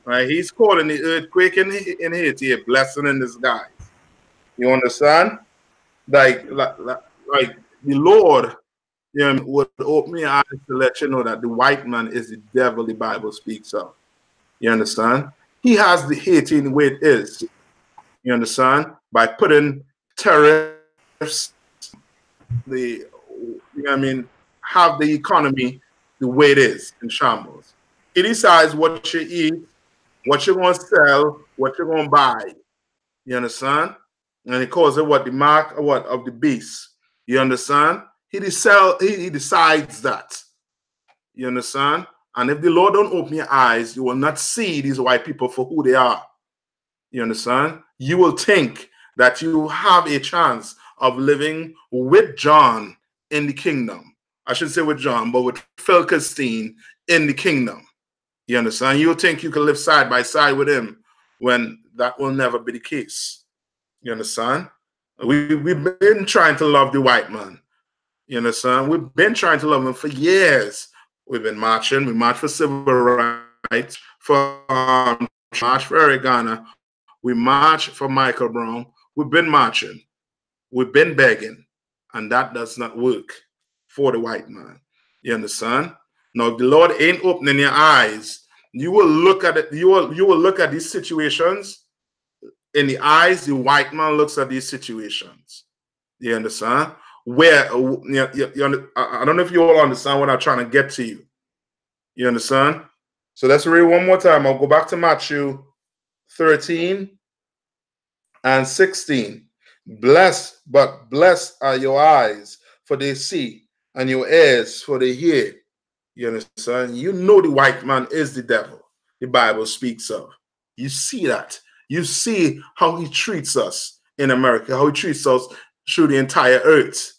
Right? He's calling the earthquake in Haiti a blessing in disguise. You understand? Like the Lord, you know, would open your eyes to let you know that the white man is the devil the Bible speaks of. You understand? He has the Haiti in the way it is. You understand? By putting tariffs, you know what I mean, have the economy the way it is in shambles. He decides what you eat, what you're going to sell, what you're going to buy. You understand? And he calls it what? The mark of what? Of the beast. You understand? He decides that. You understand? And if the Lord don't open your eyes, you will not see these white people for who they are. You understand? You will think that you have a chance of living with John in the kingdom. I should say with John, but with Felkestein in the kingdom. You understand? You'll think you can live side by side with him when that will never be the case. You understand? We've been trying to love the white man. You understand? We've been trying to love him for years. We've been marching. We marched for civil rights, for march for Eric Garner. We marched for Michael Brown. We've been marching. We've been begging. And that does not work for the white man. You understand? Now, if the Lord ain't opening your eyes, you will look at it. You will look at these situations in the eyes the white man looks at these situations. You understand? Where I don't know if you all understand what I'm trying to get to you. You understand? So let's read one more time. I'll go back to Matthew 13 and 16. Blessed are your eyes, for they see, and your ears, for they hear. You understand? You know the white man is the devil the Bible speaks of. You see that. You see how he treats us in America, how he treats us through the entire earth.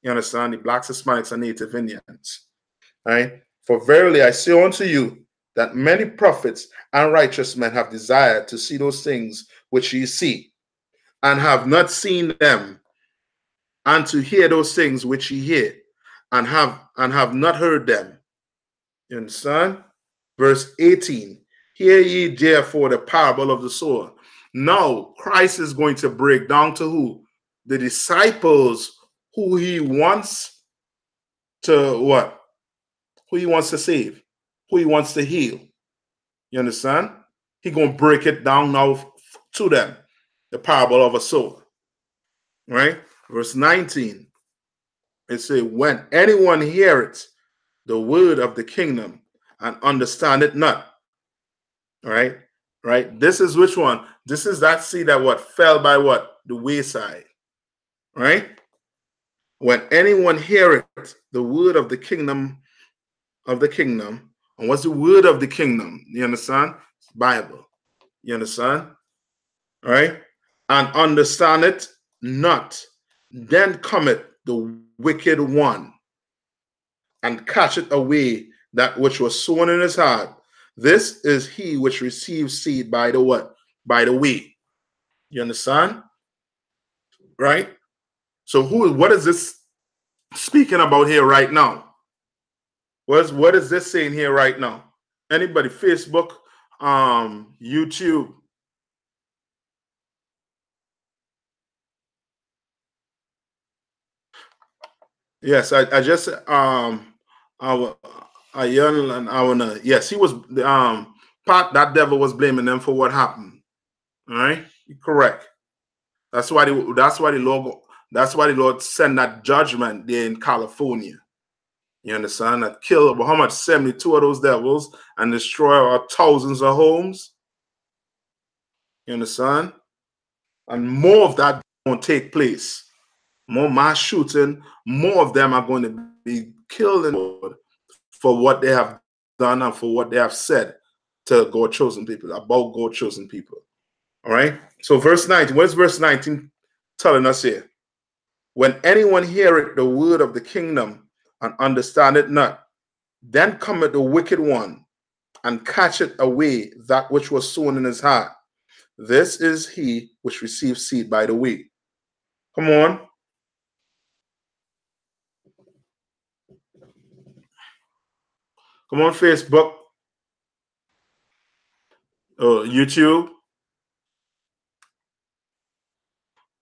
You understand? The blacks, Hispanics, and Native Indians. Right? For verily I say unto you that many prophets and righteous men have desired to see those things which ye see, and have not seen them, and to hear those things which ye hear, and have not heard them. You understand? Verse 18. Hear ye therefore the parable of the sower. Now Christ is going to break down to who? The disciples who he wants to what? Who he wants to save, who he wants to heal. You understand? He's going to break it down now to them. The parable of a sower. Right? Verse 19. It says, when anyone heareth the word of the kingdom and understand it not. Right? Right? This is which one? This is that seed that what? Fell by what? The wayside. Right? When anyone heareth the word of the kingdom, and what's the word of the kingdom? You understand? Bible. You understand? Right? And understand it not. Then cometh the wicked one and catcheth away that which was sown in his heart. This is he which receives seed by the what? By the way. You understand? Right? So what is this speaking about here right now? What is this saying here right now? Anybody? Facebook, YouTube. Yes, I just yes, he was part that devil was blaming them for what happened. All right, you're correct. That's why the Lord sent that judgment there in California. You understand? That killed how much? 72 of those devils and destroy thousands of homes. You understand? And more of that going to take place. More mass shooting, more of them are going to be killed in the Lord for what they have done and for what they have said to God's chosen people, about God's chosen people. All right. So verse 19, what's verse 19 telling us here? When anyone heareth the word of the kingdom and understand it not, then cometh the wicked one and catcheth away that which was sown in his heart. This is he which receives seed by the way. Come on. Come on, Facebook. YouTube.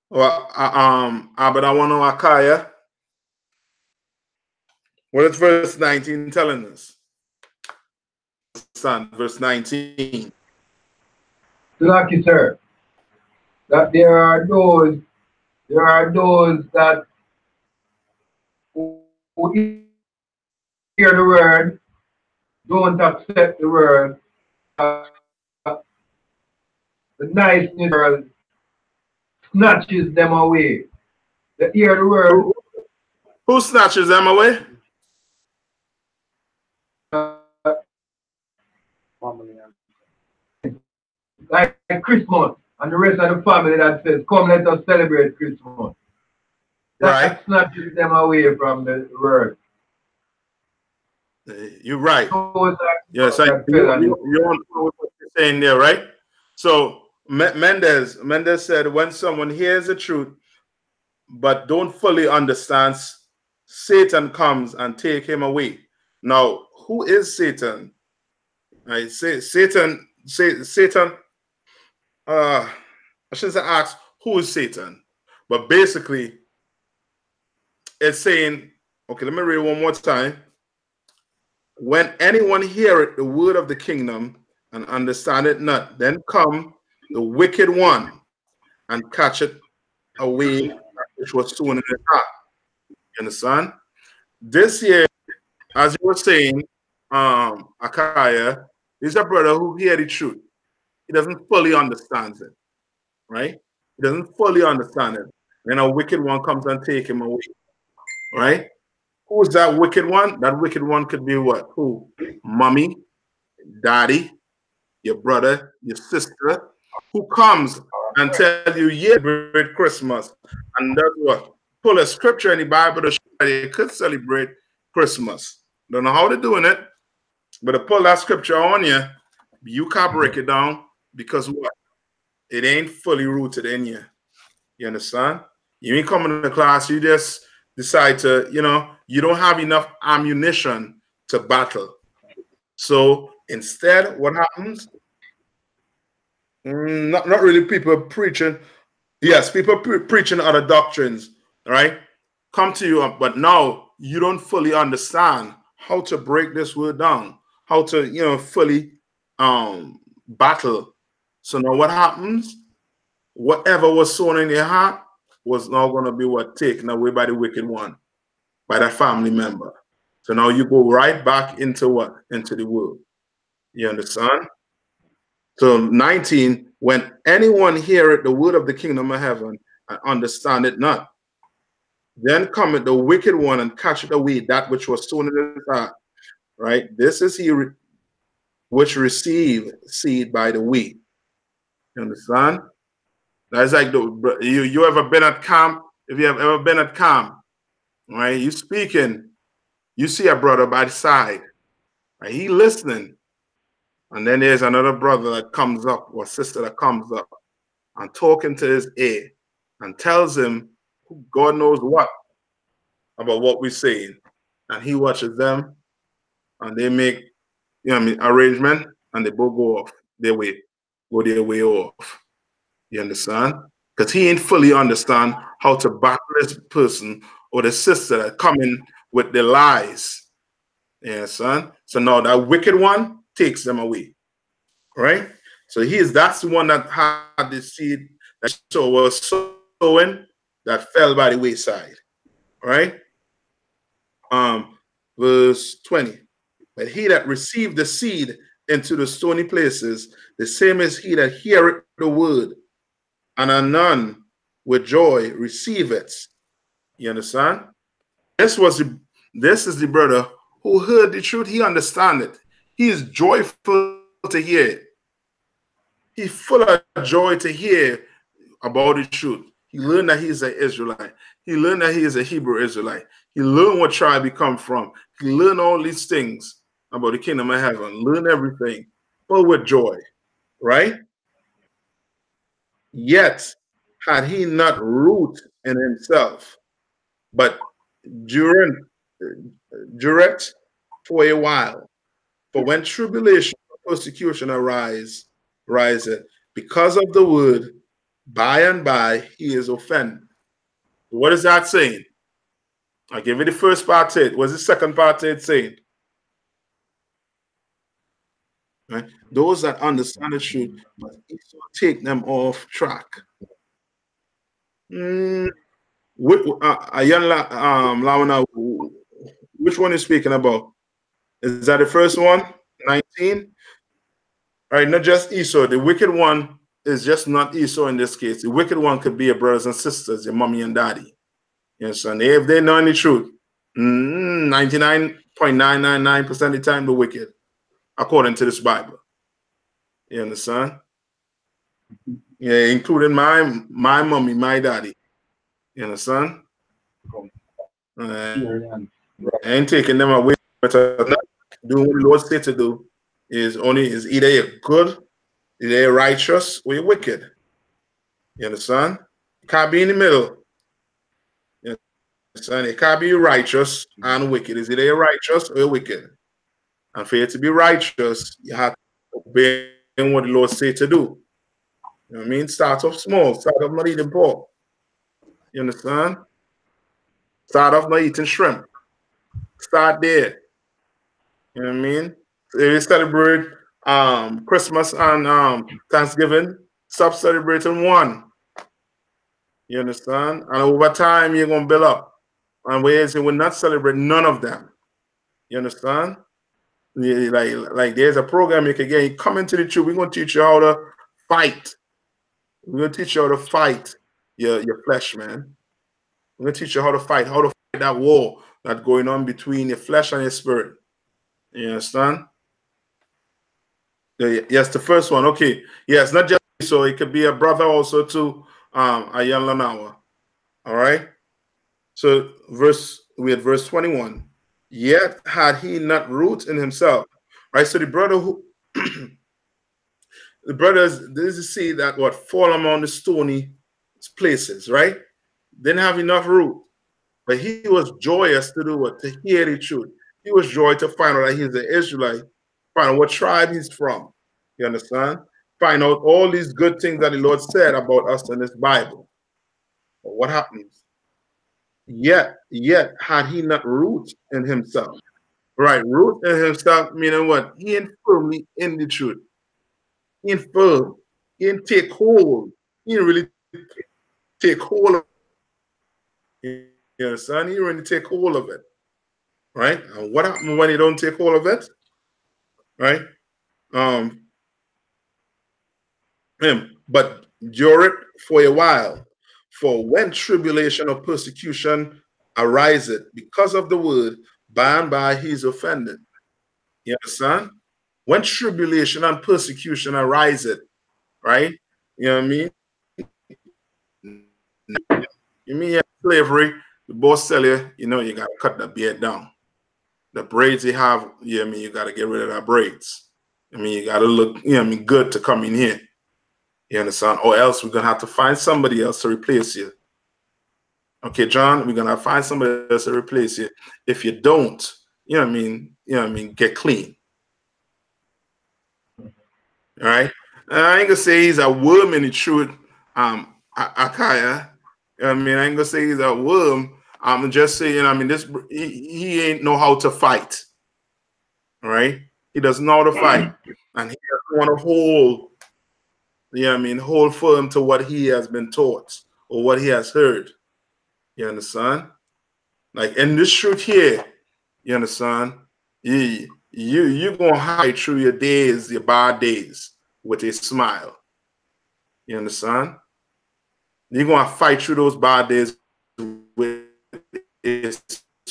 Well, but I want to Akaya. What is verse 19 telling us? Son, verse 19. Lucky, sir, that there are those that who hear the word, don't accept the word, the niceness world snatches them away. They hear the word. Who snatches them away? Like Christmas and the rest of the family that says, come, let us celebrate Christmas. That snatches them away from the word. You're right. So yes, you're on what you're saying there, right? So Mendez said, when someone hears the truth but don't fully understand, Satan comes and take him away. Now, who is Satan? I say Satan. I shouldn't say ask who is Satan, but basically, it's saying, okay, let me read one more time. When anyone heareth the word of the kingdom and understand it not, then come the wicked one and catch it away, which was sown in his heart. You understand? This year, as you were saying, Akaya, is a brother who hear the truth. He doesn't fully understand it, right? He doesn't fully understand it. Then a wicked one comes and take him away, right? Who is that wicked one? That wicked one could be what? Who? Mommy, daddy, your brother, your sister, who comes and tell you, yeah, celebrate Christmas. And that's what? Pull a scripture in the Bible to show that they could celebrate Christmas. Don't know how they're doing it, but to pull that scripture on you, you can't break it down because what? It ain't fully rooted in you. You understand? You ain't coming to class, you just decide to, you don't have enough ammunition to battle. So instead, what happens? Not really people preaching. Yes, people preaching other doctrines, right? Come to you, but now you don't fully understand how to break this word down, how to, fully battle. So now what happens? Whatever was sown in your heart was now going to be taken away by the wicked one, by that family member. So now you go right back into what? Into the world. You understand? So 19, when anyone heareth the word of the kingdom of heaven and understand it not, then cometh the wicked one and catcheth away that which was sown in his heart. Right? This is he which receive seed by the way. You understand? That's like you ever been at camp? If you have ever been at camp, right? You speaking, you see a brother by the side, right? He listening. And then there's another brother that comes up or sister that comes up and talking to his ear and tells him God knows what about what we're saying. And he watches them and they make arrangement and they both go off their way, off. You understand? Because he ain't fully understand how to battle this person or the sister that come in with the lies. Yeah, son. So now that wicked one takes them away. Right? So that's the one that had the seed that was sowing that fell by the wayside. Right? Verse 20. But he that received the seed into the stony places, the same as he that heareth the word, and anon with joy receive it. You understand? This was This is the brother who heard the truth. He understand it. He is joyful to hear it. He's full of joy to hear about the truth. He learned that he is an Israelite. He learned that he is a Hebrew Israelite. He learned what tribe he come from. He learned all these things about the kingdom of heaven. Learn everything, full with joy, right? Yet had he not root in himself, but durant for a while. For when tribulation or persecution riseth, because of the word, by and by he is offended. What is that saying? I give you the first part to it. What's the second part to it saying? Right? Those that understand the truth, but Esau take them off track. Lawana, which one is speaking about? Is that the first one? 19? All right, not just Esau. The wicked one is just not Esau in this case. The wicked one could be your brothers and sisters, your mommy and daddy. Yes, and if they know the truth, 99.999% of the time the wicked, according to this Bible. You understand? Yeah, including my mommy, my daddy. You understand? I ain't taking them away, but doing what the Lord said to do is either you're good, either you're righteous, or you're wicked. You understand? You can't be in the middle. You understand? You can't be righteous and wicked. Is either you're righteous or you're wicked. And for you to be righteous, you have to obey what the Lord said to do. You know what I mean? Start off small. Start off not eating pork. You understand? Start off not eating shrimp. Start there. You know what I mean? So if you celebrate Christmas and Thanksgiving, stop celebrating one. You understand? And over time, you're going to build up. And whereas you will not celebrate none of them. You understand? Like there's a program you can get. You come into the truth. We're going to teach you how to fight. We're going to teach you how to fight your flesh, man. We're going to teach you how to fight that war that's going on between your flesh and your spirit. You understand? Yes, the first one. Okay. Yes, not just so it could be a brother also to a young Lanawa. All right. So we had verse 21. Yet had he not root in himself. Right. So the brother who the brothers, this is see that what fall among the stony places, right? Didn't have enough root. But he was joyous to do what? To hear the truth. He was joyous to find out that he's an Israelite, find out what tribe he's from. You understand? Find out all these good things that the Lord said about us in this Bible. But what happens? Yet had he not root in himself. Right, root in himself, meaning what? He ain't firmly in the truth. He ain't firm. He ain't take hold. He ain't really take hold of it. You understand? He ain't really take hold of it. Right? And what happens when you don't take hold of it? Right? But endure it for a while. For when tribulation or persecution ariseth because of the word, by and by he is offended. You understand? When tribulation and persecution ariseth, right? You know what I mean? You mean slavery, the boss tell you, you know, you got to cut the beard down. The braids you have, you know what I mean, you got to get rid of that braids. I mean, you got to look, you know what I mean, good to come in here. You understand? Or else we're going to have to find somebody else to replace you. Okay, John, we're going to find somebody else to replace you. If you don't, you know what I mean, get clean. All right? I ain't going to say he's a worm in the truth, Akaya. I mean, I ain't going to say he's a worm. I'm just saying, I mean, he ain't know how to fight. All right? He doesn't know how to fight. And he doesn't want to hold, you know what I mean, hold firm to what he has been taught or what he has heard. You understand? Like in this truth here, you understand? You're gonna hide through your days, your bad days, with a smile. You understand? You're gonna fight through those bad days with a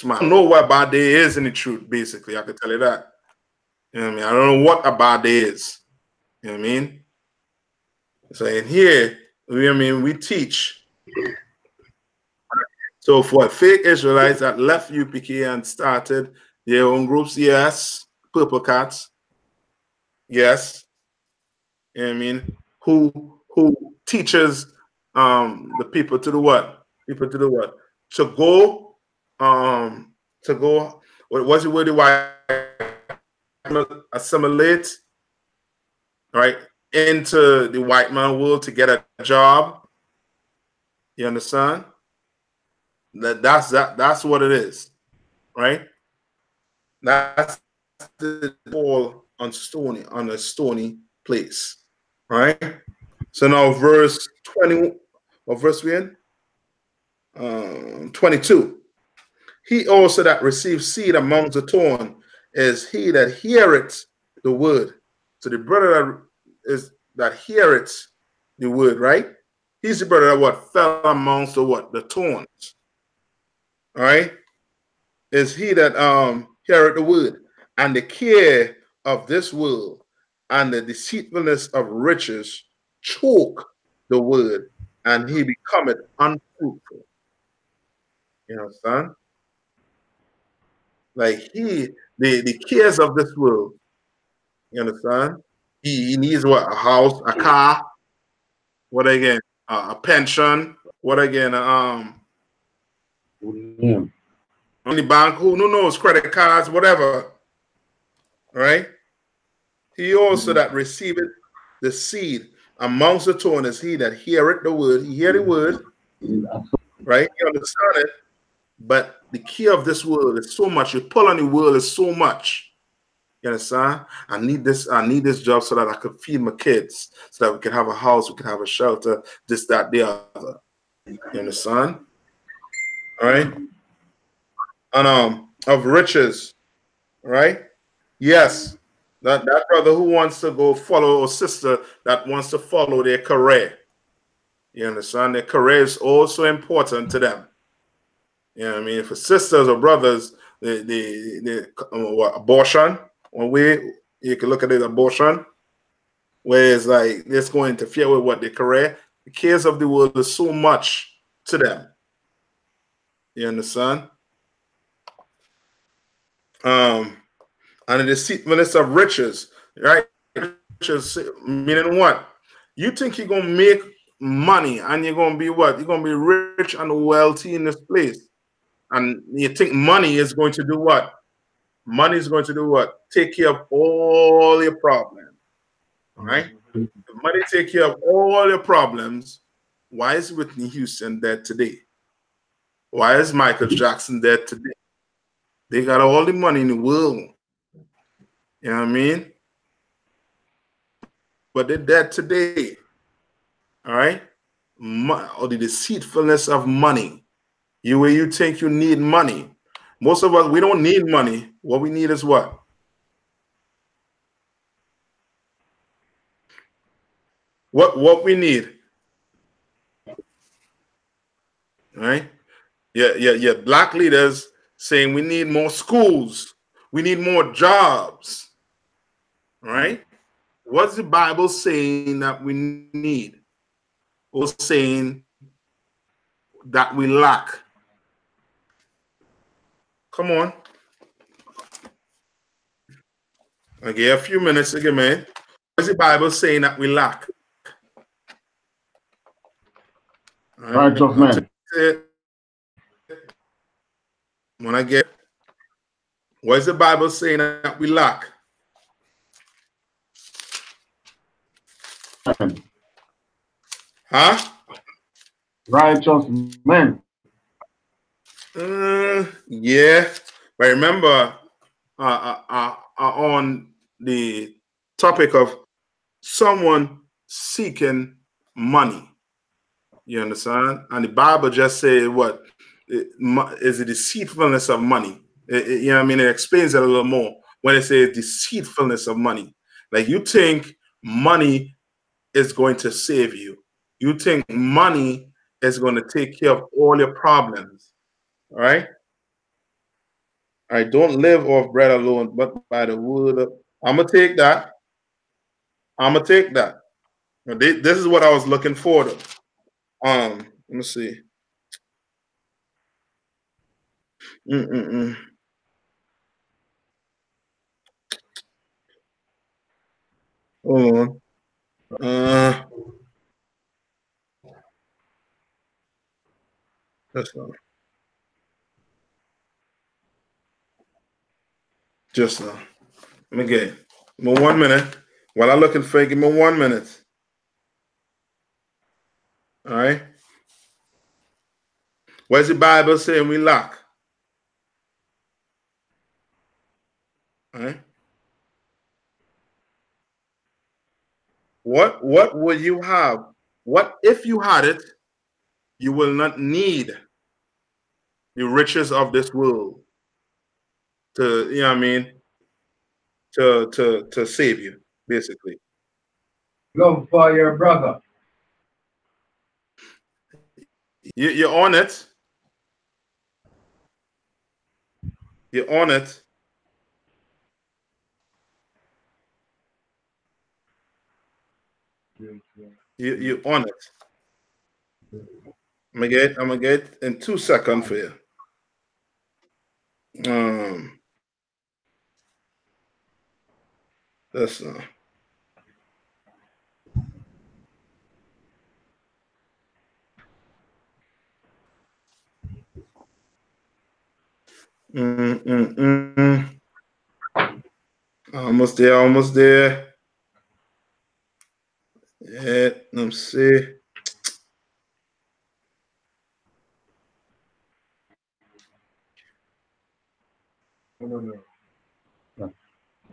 So I don't know what a bad day is in the truth, basically. I can tell you that. You know what I mean? I don't know what a bad day is. You know what I mean? So in here, we teach. So for fake Israelites that left UPK and started their own groups, yes, Purple Cats, yes. You know what I mean? Who teaches the people to do what? People to do what? To go what was it where the white assimilate, right, into the white man world to get a job. You understand? That's what it is, right? That's the ball on a stony place, right? So now verse 20, or verse we in? 22. He also that receives seed amongst the thorn is he that heareth the word. So the brother that heareth the word, right? He's the brother that what fell amongst the what? The thorns. All right? Is he that heareth the word, and the care of this world and the deceitfulness of riches choke the word, and he becometh unfruitful. You understand? Like the cares of this world. You understand? He needs what? A house, a car, what again? A pension, what again? On the bank, who knows? Credit cards, whatever. Right? He also that receiveth the seed amongst the thorn is he that heareth the word. He hear the word, right? You understand it, but the key of this world is so much. You pull on the world is so much. You understand? I need this job so that I could feed my kids, so that we can have a house, we can have a shelter, this, that, the other. You understand? All right. And of riches, right? Yes. That brother who wants to go follow, or sister that wants to follow their career. You understand? Their career is also important to them. You know what I mean? For sisters or brothers, the abortion, one way you can look at it, abortion, where it's like it's going to interfere with what their career. The cares of the world is so much to them. You understand? And the deceitfulness of riches, right? Riches meaning what? You think you're gonna make money and you're gonna be what? You're gonna be rich and wealthy in this place. And you think money is going to do what? Money is going to do what? Take care of all your problems. Right? If money take care of all your problems, why is Whitney Houston dead today? Why is Michael Jackson dead today? They got all the money in the world. You know what I mean? But they're dead today. All right? Or the deceitfulness of money. You think you need money. Most of us, we don't need money. What we need is what? What we need. All right? Yeah. Black leaders saying we need more schools. We need more jobs. All right? What's the Bible saying that we need? Or saying that we lack? Come on. I'll give you a few minutes again, man. What's the Bible saying that we lack? Righteous man. When I get, what is the Bible saying that we lack? Huh? Righteous men. Yeah, but remember, on the topic of someone seeking money, you understand? And the Bible just says what is the deceitfulness of money. You know what I mean? It explains it a little more when it says deceitfulness of money. Like you think money is going to save you. You think money is going to take care of all your problems, all right? I don't live off bread alone, but by the word of. I'm gonna take that. I'm gonna take that. This is what I was looking for. Let me see. Hold on. That's not. Just now. Let me get it. Give me 1 minute. While I'm looking for it, give me 1 minute. All right. Where's the Bible saying we lack? All right. What will you have? What if you had it, you will not need the riches of this world to, you know what I mean, to save you, basically. Love for your brother. You're on it. You're on it. You're on it. I'm gonna get in 2 seconds for you. That's almost there, almost there. Yeah, let me see.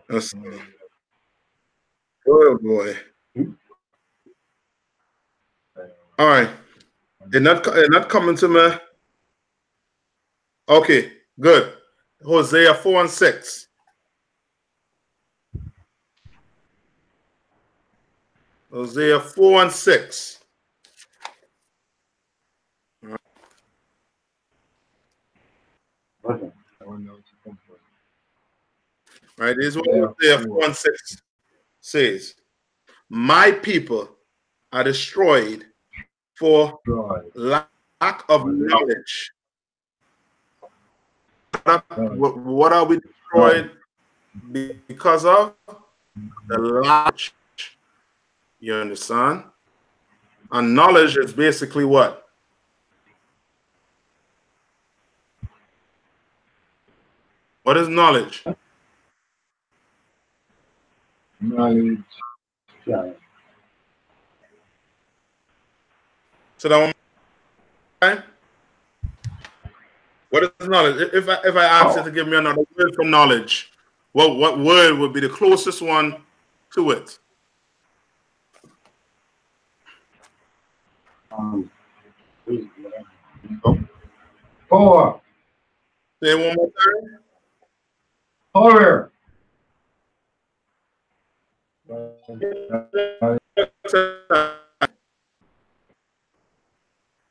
That's oh boy. All right. They're not coming to me. Okay, good. Hosea 4:6. Hosea 4:6. Right, this is what Hosea 4:6 says. My people are destroyed for lack of knowledge. What are we destroyed because of? The lack. You understand? And knowledge is basically what? What is knowledge? Knowledge. Yeah. So that one, right? What is knowledge? If I ask you to give me another word for knowledge, what word would be the closest one to it? Power. Say it one more time. Horror. All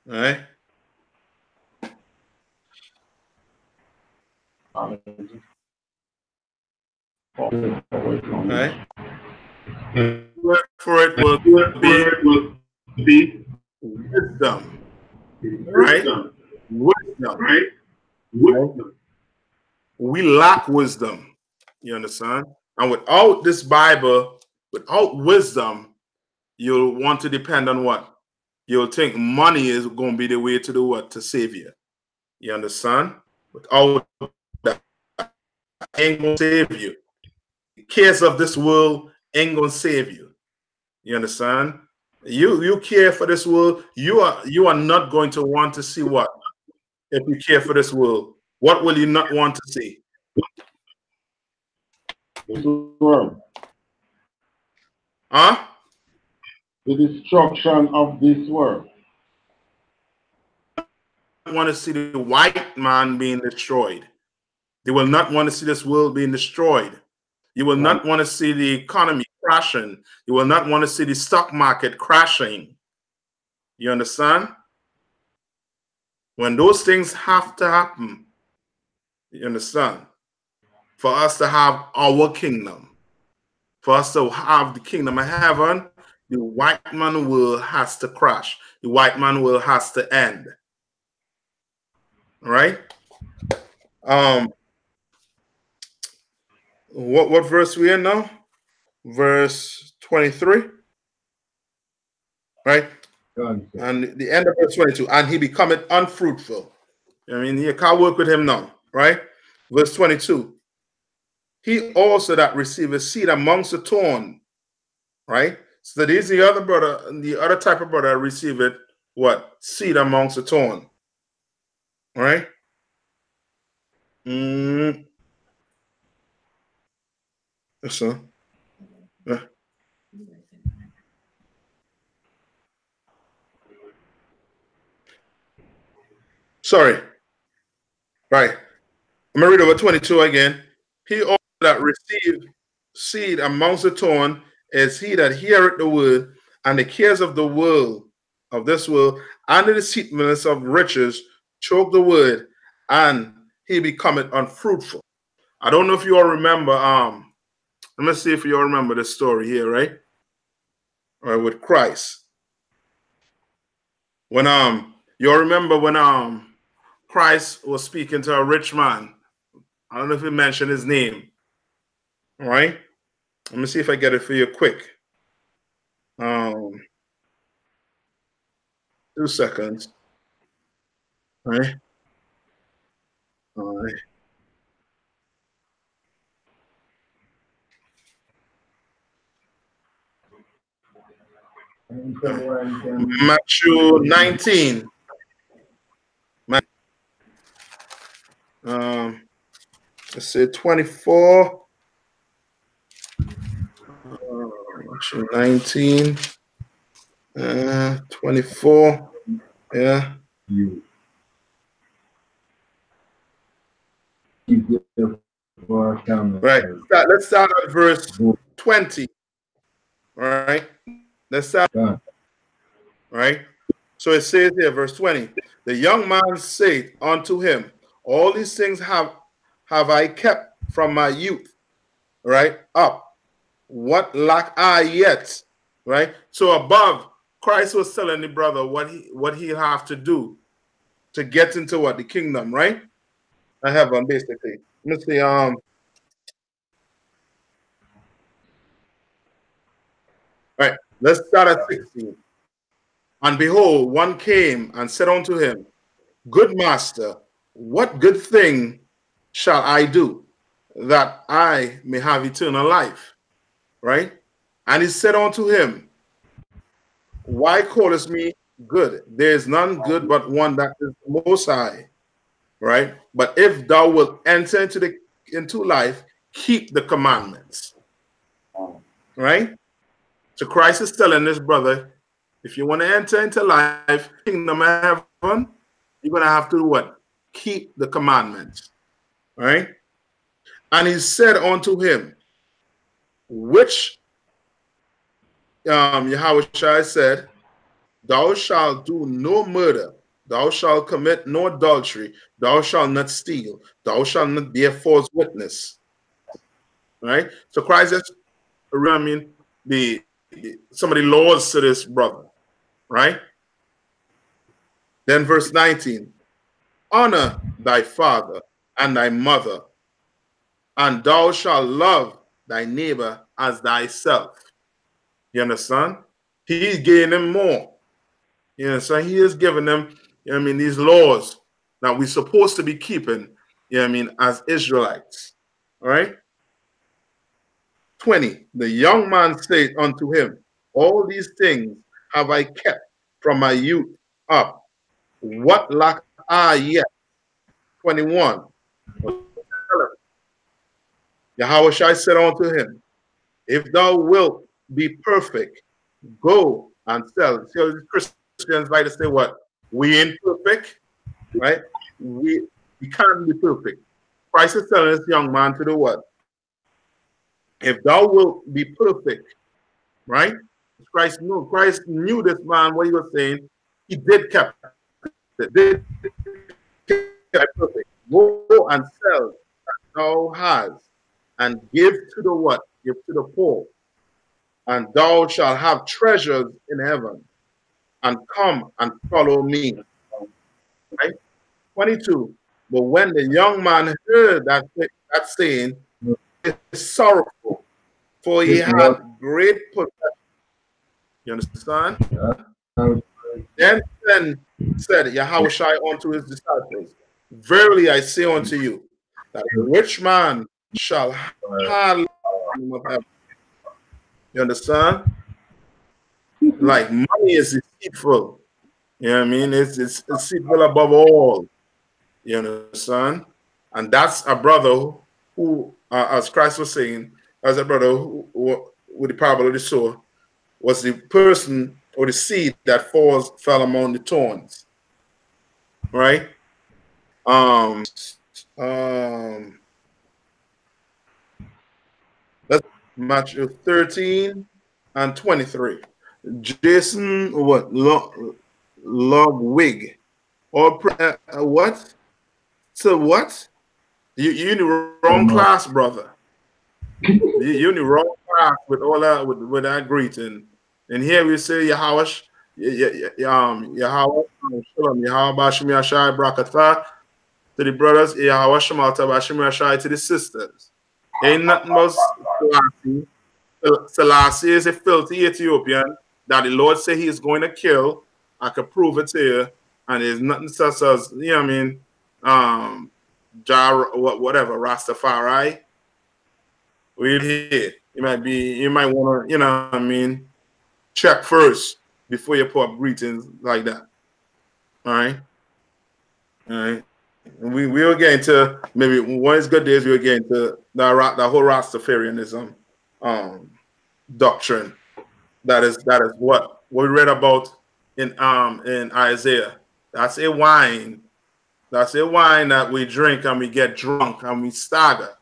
right. All right. Word for it will be wisdom. Right? Wisdom. Right? Wisdom. We lack wisdom. You understand? And without this Bible, without wisdom, you'll want to depend on what? You'll think money is going to be the way to do what? To save you. You understand? Without that, ain't going to save you. The cares of this world ain't going to save you. You understand? You care for this world. You are not going to want to see what? If you care for this world, what will you not want to see? This world. Huh? The destruction of this world. Want to see the white man being destroyed. They will not want to see this world being destroyed. You will not want to see the economy crashing. You will not want to see the stock market crashing. You understand? When those things have to happen, you understand? for us to have our kingdom, for us to have the kingdom of heaven, the white man world has to crash. The white man world has to end. Right? What verse we in now? Verse 23. Right? And the end of verse 22. And he becometh unfruitful. I mean, you can't work with him now. Right? Verse 22. He also that receiveth seed amongst the thorn. Right? So that is the other brother, the other type of brother receive it, what? Seed amongst the thorn. Right? Yes, sir. Sorry. Right. I'm going to read over 22 again. He also that received seed amongst the thorn is he that heareth the word, and the cares of the world, of this world, and the deceitfulness of riches choke the word, and he becometh unfruitful. I don't know if you all remember, let me see if you all remember the story here, right? All right, with Christ. When you all remember when Christ was speaking to a rich man. I don't know if he mentioned his name. All right. Let me see if I get it for you quick. 2 seconds. All right. All right. Matthew 19. Let's say 24. Matthew 19. 24. Yeah. Right. Let's start at verse 20. All right. Let's start. All right. So it says here, verse 20. The young man said unto him, all these things have I kept from my youth. Right? Up. What lack I yet? Right? So above, Christ was telling the brother what he have to do to get into what? The kingdom, right? I have one basically. Let me see. Right. Let's start at 16. And behold, one came and said unto him, Good master, what good thing shall I do that I may have eternal life? Right? And he said unto him, Why callest me good? There is none good but one, that is most high. Right? But if thou wilt enter into life, keep the commandments. Right? So Christ is telling this brother, if you want to enter into life, kingdom of heaven, you're going to have to do what? Keep the commandments. Right? And he said unto him, which Yahushua said, thou shalt do no murder, thou shalt commit no adultery, thou shalt not steal, thou shalt not bear false witness. Right? So Christ is, some of the laws to this brother. Right? Then verse 19, honor thy father and thy mother, and thou shalt love thy neighbor as thyself. You understand? He's giving them more. You know, so he is giving them, these laws that we're supposed to be keeping, as Israelites. All right? 20, the young man said unto him, all these things have I kept from my youth up. What lack I yet? 21. Yahushua said unto him, if thou wilt be perfect, go and sell. So Christians like to say what? We ain't perfect, right? We can't be perfect. Christ is telling this young man to do what? If thou wilt be perfect, right? Christ knew this man, what he was saying. He did keep it. Did keep it perfect. Go and sell that thou hast, and give to the what? Give to the poor. And thou shalt have treasures in heaven. And come and follow me. Right? 22. But when the young man heard that saying, he was sorrowful, for he had great possession. You understand? Then said Yahushua unto his disciples, verily I say unto you, that a rich man shall have the kingdom of heaven. You understand? Like money is deceitful. You know what I mean? It's deceitful above all. You understand? And that's a brother who, as Christ was saying, as a brother who, with the parable of the sower, was the person or the seed that fell among the thorns. Right? That's Matthew 13 and 23. Jason, what? Logwig. Or what? So what? You in the wrong class, brother. You in the wrong class with all that with that greeting. And here we say Yahweh, Yahweh, Shalom, Yahweh Bashim Yashai Brakatha to the brothers, Yahweh Shemalta Bashim Yashai to the sisters. Ain't nothing but Selassie. Selassie is a filthy Ethiopian that the Lord said he is going to kill. I could prove it to you. And there's nothing such as, you know what I mean, whatever, Rastafari. We're here. You might want to, you know what I mean, check first before you put up greetings like that. All right? All right. And we'll get into, maybe one of these good days, we'll get into the whole Rastafarianism doctrine. That is what we read about in Isaiah. That's a wine. That's a wine that we drink and we get drunk and we stagger.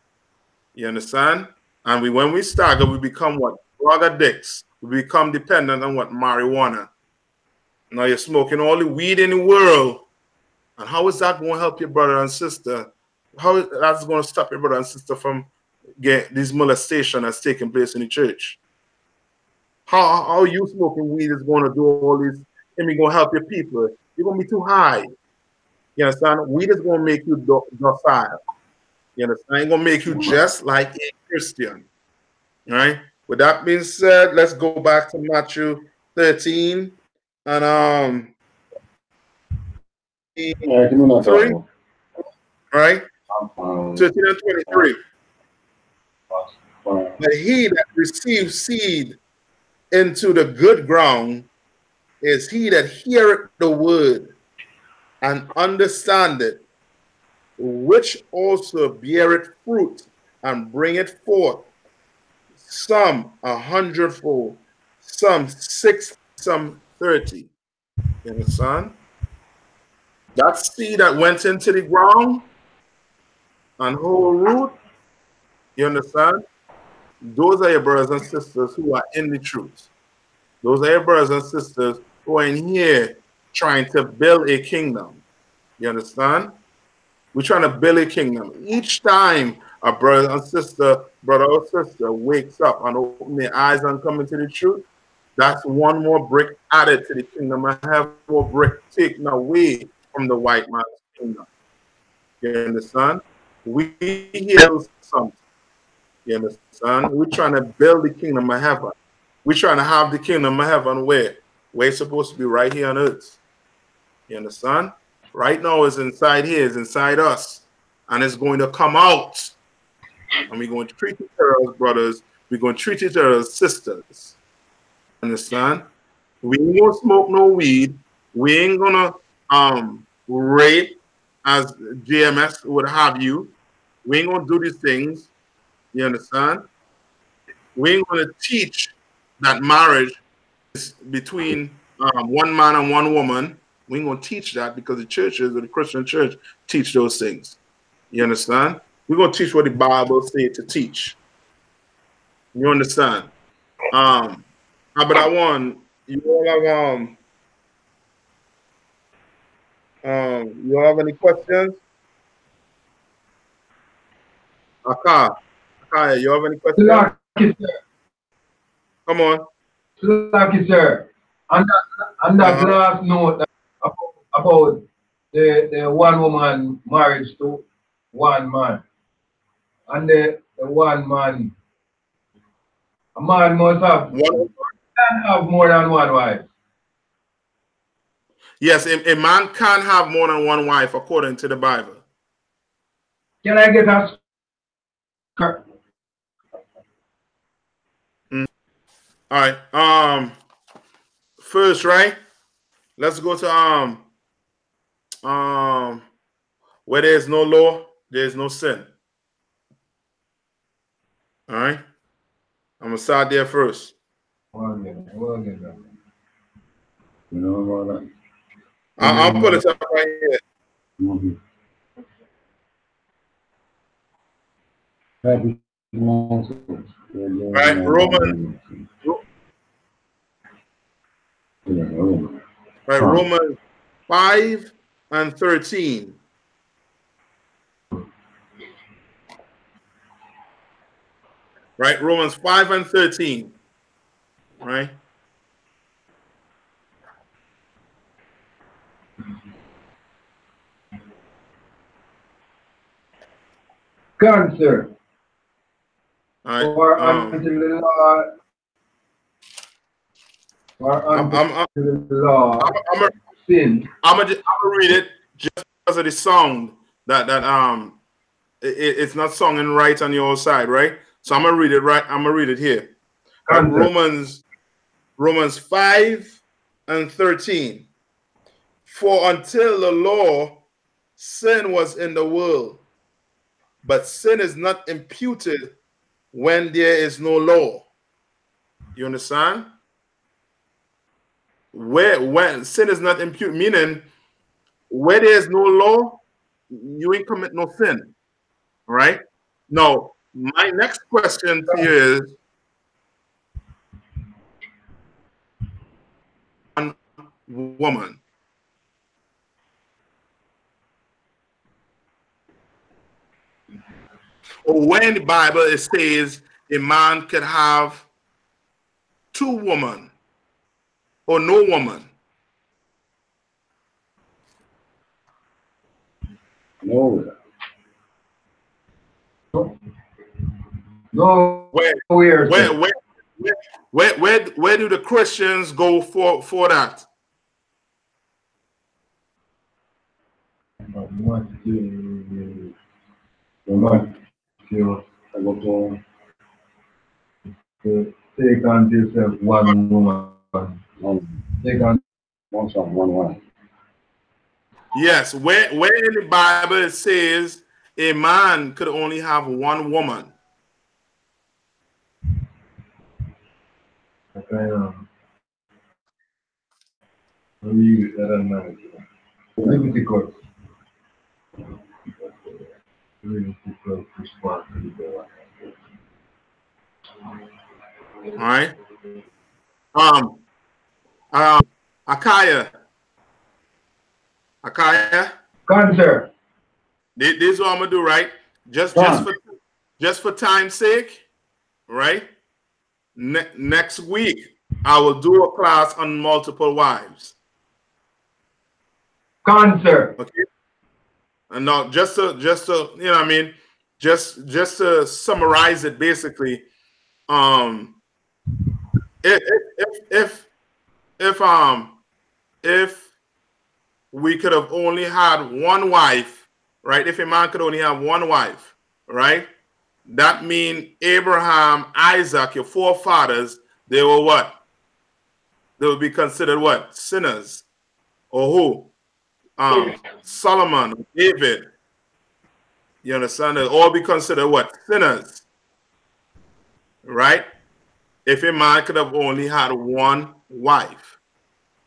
You understand? And when we stagger, we become what? Drug addicts. We become dependent on what? Marijuana. Now you're smoking all the weed in the world. And how is that going to help your brother and sister? How that's going to stop your brother and sister from getting this molestation that's taking place in the church? How you smoking weed is going to do all this? And going to help your people? You're going to be too high. You understand? Weed is going to make you docile. You understand? It's going to make you just like a Christian. All right. With that being said, let's go back to Matthew 13 and 3. Right? 13 and 23. But he that receives seed into the good ground is he that heareth the word and understandeth, which also beareth fruit and bringeth forth some 100-fold, some 60, some 30. You understand? That seed that went into the ground and whole root, you understand? Those are your brothers and sisters who are in the truth. Those are your brothers and sisters who are in here trying to build a kingdom. You understand? We're trying to build a kingdom. Each time a brother or sister wakes up and opens their eyes and come into the truth, that's one more brick added to the kingdom. I have more brick taken away from the white man's kingdom. You understand? We hear something. You understand? We're trying to build the kingdom of heaven. We're trying to have the kingdom of heaven where? We're supposed to be right here on earth. You understand? Right now it's inside here, it's inside us. And it's going to come out. And we're going to treat each other as brothers. We're going to treat each other as sisters. Understand? We ain't gonna smoke no weed. We ain't gonna rape as GMS would have you. We ain't gonna do these things. You understand? We ain't gonna teach that marriage is between one man and one woman. We ain't gonna teach that because the churches or the Christian church teach those things. You understand? We're gonna teach what the Bible says to teach. You understand? But I want you all have you all have any questions? Aka, Kaya, you have any questions? Come on. Sir. And that last note about the one woman marriage to one man. And the one man, a man must have can have more than one wife. Yes, a man can have more than one wife according to the Bible. Can I get a All right. First, right? Let's go to where there is no law, there is no sin. All right. I'm gonna start there first. You know about that? I'll put it up right here. Right, Romans. Right, Romans 5 and 13. Right, Romans 5 and 13. Right. cancer? All right. Or until the law. Or until the law. Sin. I'm gonna read it just because of the sound that it's not sung right on your side, right? So I'm gonna read it right. I'm gonna read it here. Right, Romans 5 and 13. For until the law, sin was in the world, but sin is not imputed when there is no law. You understand? When sin is not imputed, meaning where there is no law, you ain't commit no sin. Right? Now, my next question to you is one woman. Or when the Bible it says a man could have two women or no woman. No. No. Where do the Christians go for that? Take on yourself one woman. Take on one wife. Yes, where in the Bible it says a man could only have one woman. All right. Akaya. Cancer. This is what I'm gonna do, right? Just for time's sake, right? Next week I will do a class on multiple wives. Cancer. Okay. And now just to you know what I mean, just to summarize it basically, if we could have only had one wife, right? If a man could only have one wife, right? That means Abraham, Isaac, your forefathers, they were what? They would be considered what? Sinners. Or who? Solomon, David. You understand? They'll all be considered what? Sinners. Right? If a man could have only had one wife.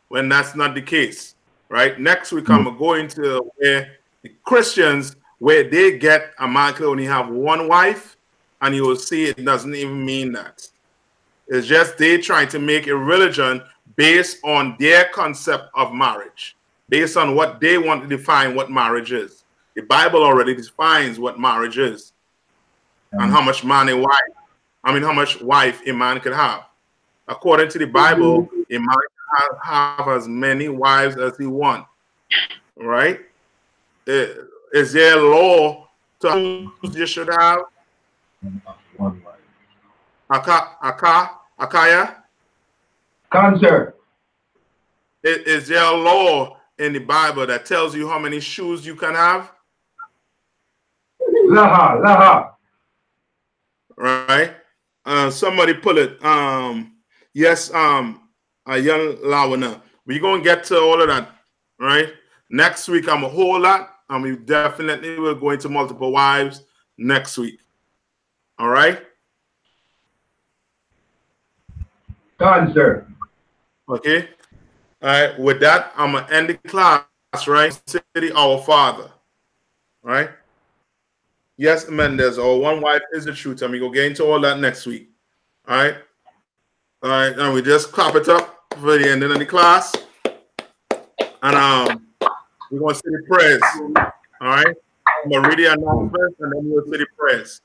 When that's not the case. Right? Next week, I'm going to where the Christians, where they get a man could only have one wife, and you will see it doesn't even mean that. It's just they trying to make a religion based on their concept of marriage, based on what they want to define what marriage is. The Bible already defines what marriage is. and how much man a wife, how much wife a man could have. According to the Bible, a man can have as many wives as he wants. Right? Is there a law to who you should have? One wife. Akaya? Cancer. Is there a law in the Bible that tells you how many shoes you can have? Laha. Right? Somebody pull it. Yes, a young Lawana. We're gonna get to all of that, right? Next week, I'm a whole lot, and we definitely will go into multiple wives next week. All right? Cancer. Okay. All right. With that, I'm gonna end the class, right? City, our Father. Right? Yes, Mendez, or one wife is the truth, and we go get into all that next week. All right. All right, and we just clap it up for the ending of the class. And we're going to say the prayers. All right? I'm going to read the announcement, and then we'll say the prayers.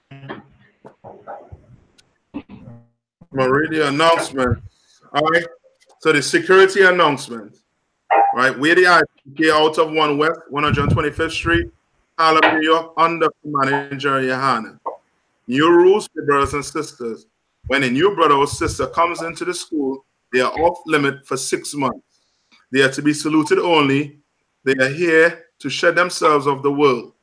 I'm going to read the announcement. All right? So the security announcement. Right? We're the I.S.U.P.K out of 1 West, 125th Street, Harlem, New York, under manager Johanna. New rules for brothers and sisters. When a new brother or sister comes into the school, they are off limit for 6 months. They are to be saluted only. They are here to shed themselves of the world.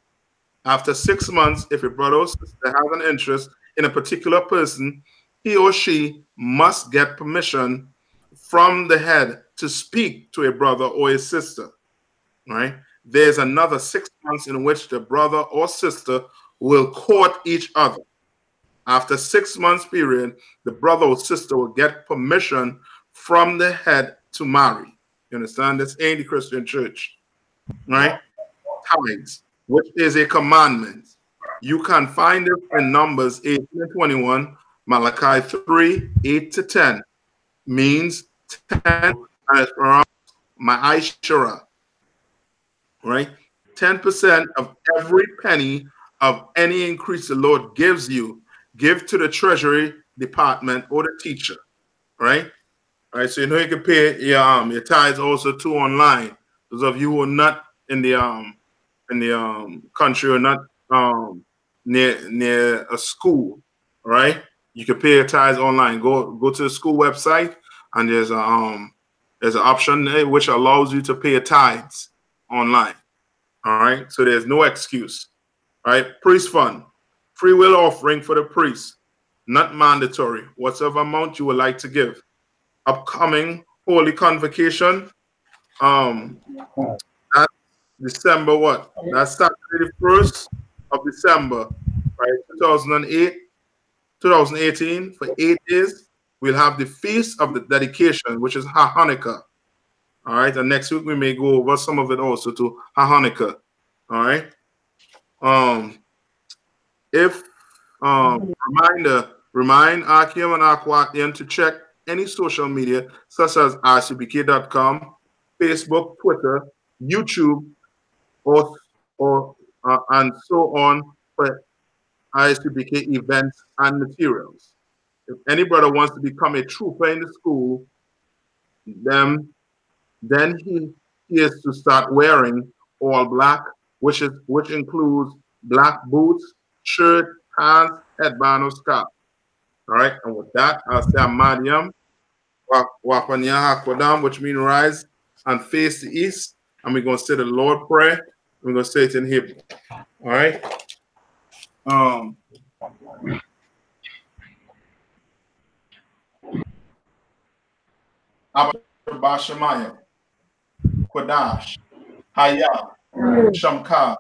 After 6 months, if a brother or sister has an interest in a particular person, he or she must get permission from the head to speak to a brother or a sister. Right? There's another 6 months in which the brother or sister will court each other. After 6 months period, the brother or sister will get permission from the head to marry. You understand? This ain't the Christian church, right? Tithes, which is a commandment. You can find it in Numbers 18 and 21, Malachi 3, 8 to 10. Means 10 and it's around my Ishura, right? 10% of every penny of any increase the Lord gives you, give to the treasury department or the teacher, right? All right, so you know you can pay your tithes also too online. Those of you who are not in the country or not near a school, right? You can pay your tithes online. Go to the school website, and there's an option there which allows you to pay your tithes online. All right, so there's no excuse. All right, priest fund, free will offering for the priest, not mandatory. Whatever amount you would like to give. Upcoming holy convocation, that's December what? That's Saturday the 1st of December, right? 2018 for 8 days. We'll have the feast of the dedication, which is Hanukkah. All right, and next week we may go over some of it also to Hanukkah. All right. Remind Akim and Aquatian to check any social media such as isupk.com, Facebook, Twitter, YouTube, and so on for I.S.U.P.K events and materials. If any brother wants to become a trooper in the school, then he is to start wearing all black, which includes black boots, shirt, pants, headband, or scarf. All right, and with that, I'll say Madiam, Wapanya Hakwadam, which means rise and face the east. And we're going to say the Lord prayer. We're going to say it in Hebrew. All right. Abba Bashamaya, Kwadash, Haya, Shamka,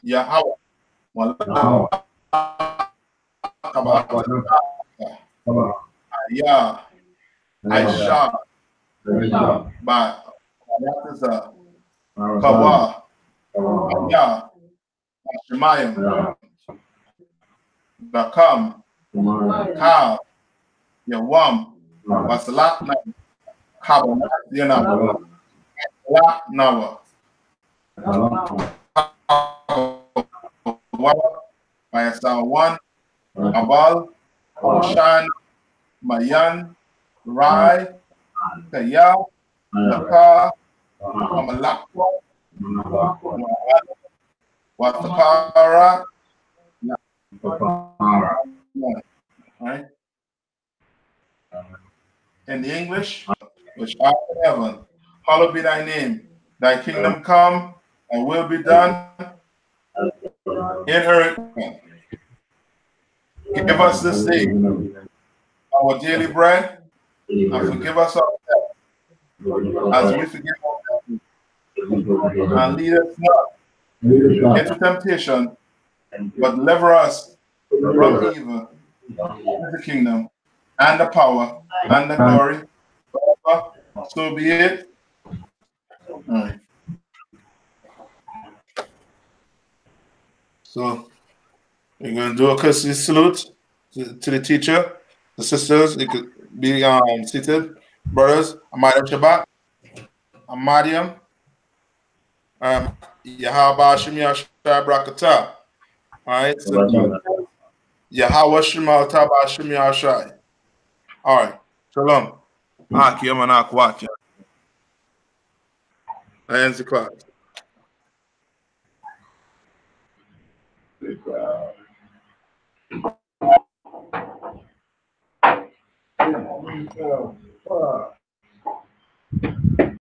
Yahweh, Malaka, Haya, Aisha, Ba, Yatiza, Kawa, Haya, Shemayim, Bakam, Ka, Yawam, Basalat, Kabam, Yanam, Nawa. Wab, Mayasa 1, Abal, Shan, Mayan, Rai, Kaya, Naka, Amalakwa, Watapara, right? In the English, which art in heaven, hallowed be thy name. Thy kingdom come, and will be done in earth. Give us this day our daily bread, and forgive us our debts, as we forgive our debtors. And lead us not into temptation, but deliver us from evil. The kingdom, and the power, and the glory, forever. So be it. All right. So we're going to do a courtesy salute to the teacher, the sisters. You could be seated. Brothers, Amadiam Shabbat, Amadiam, Yahaba Shemia Shai Brakata. All right. So, Yahweh Shemal Taba Shemia Shai. All right. Shalom. Aki, I'm an watch. That ends the class.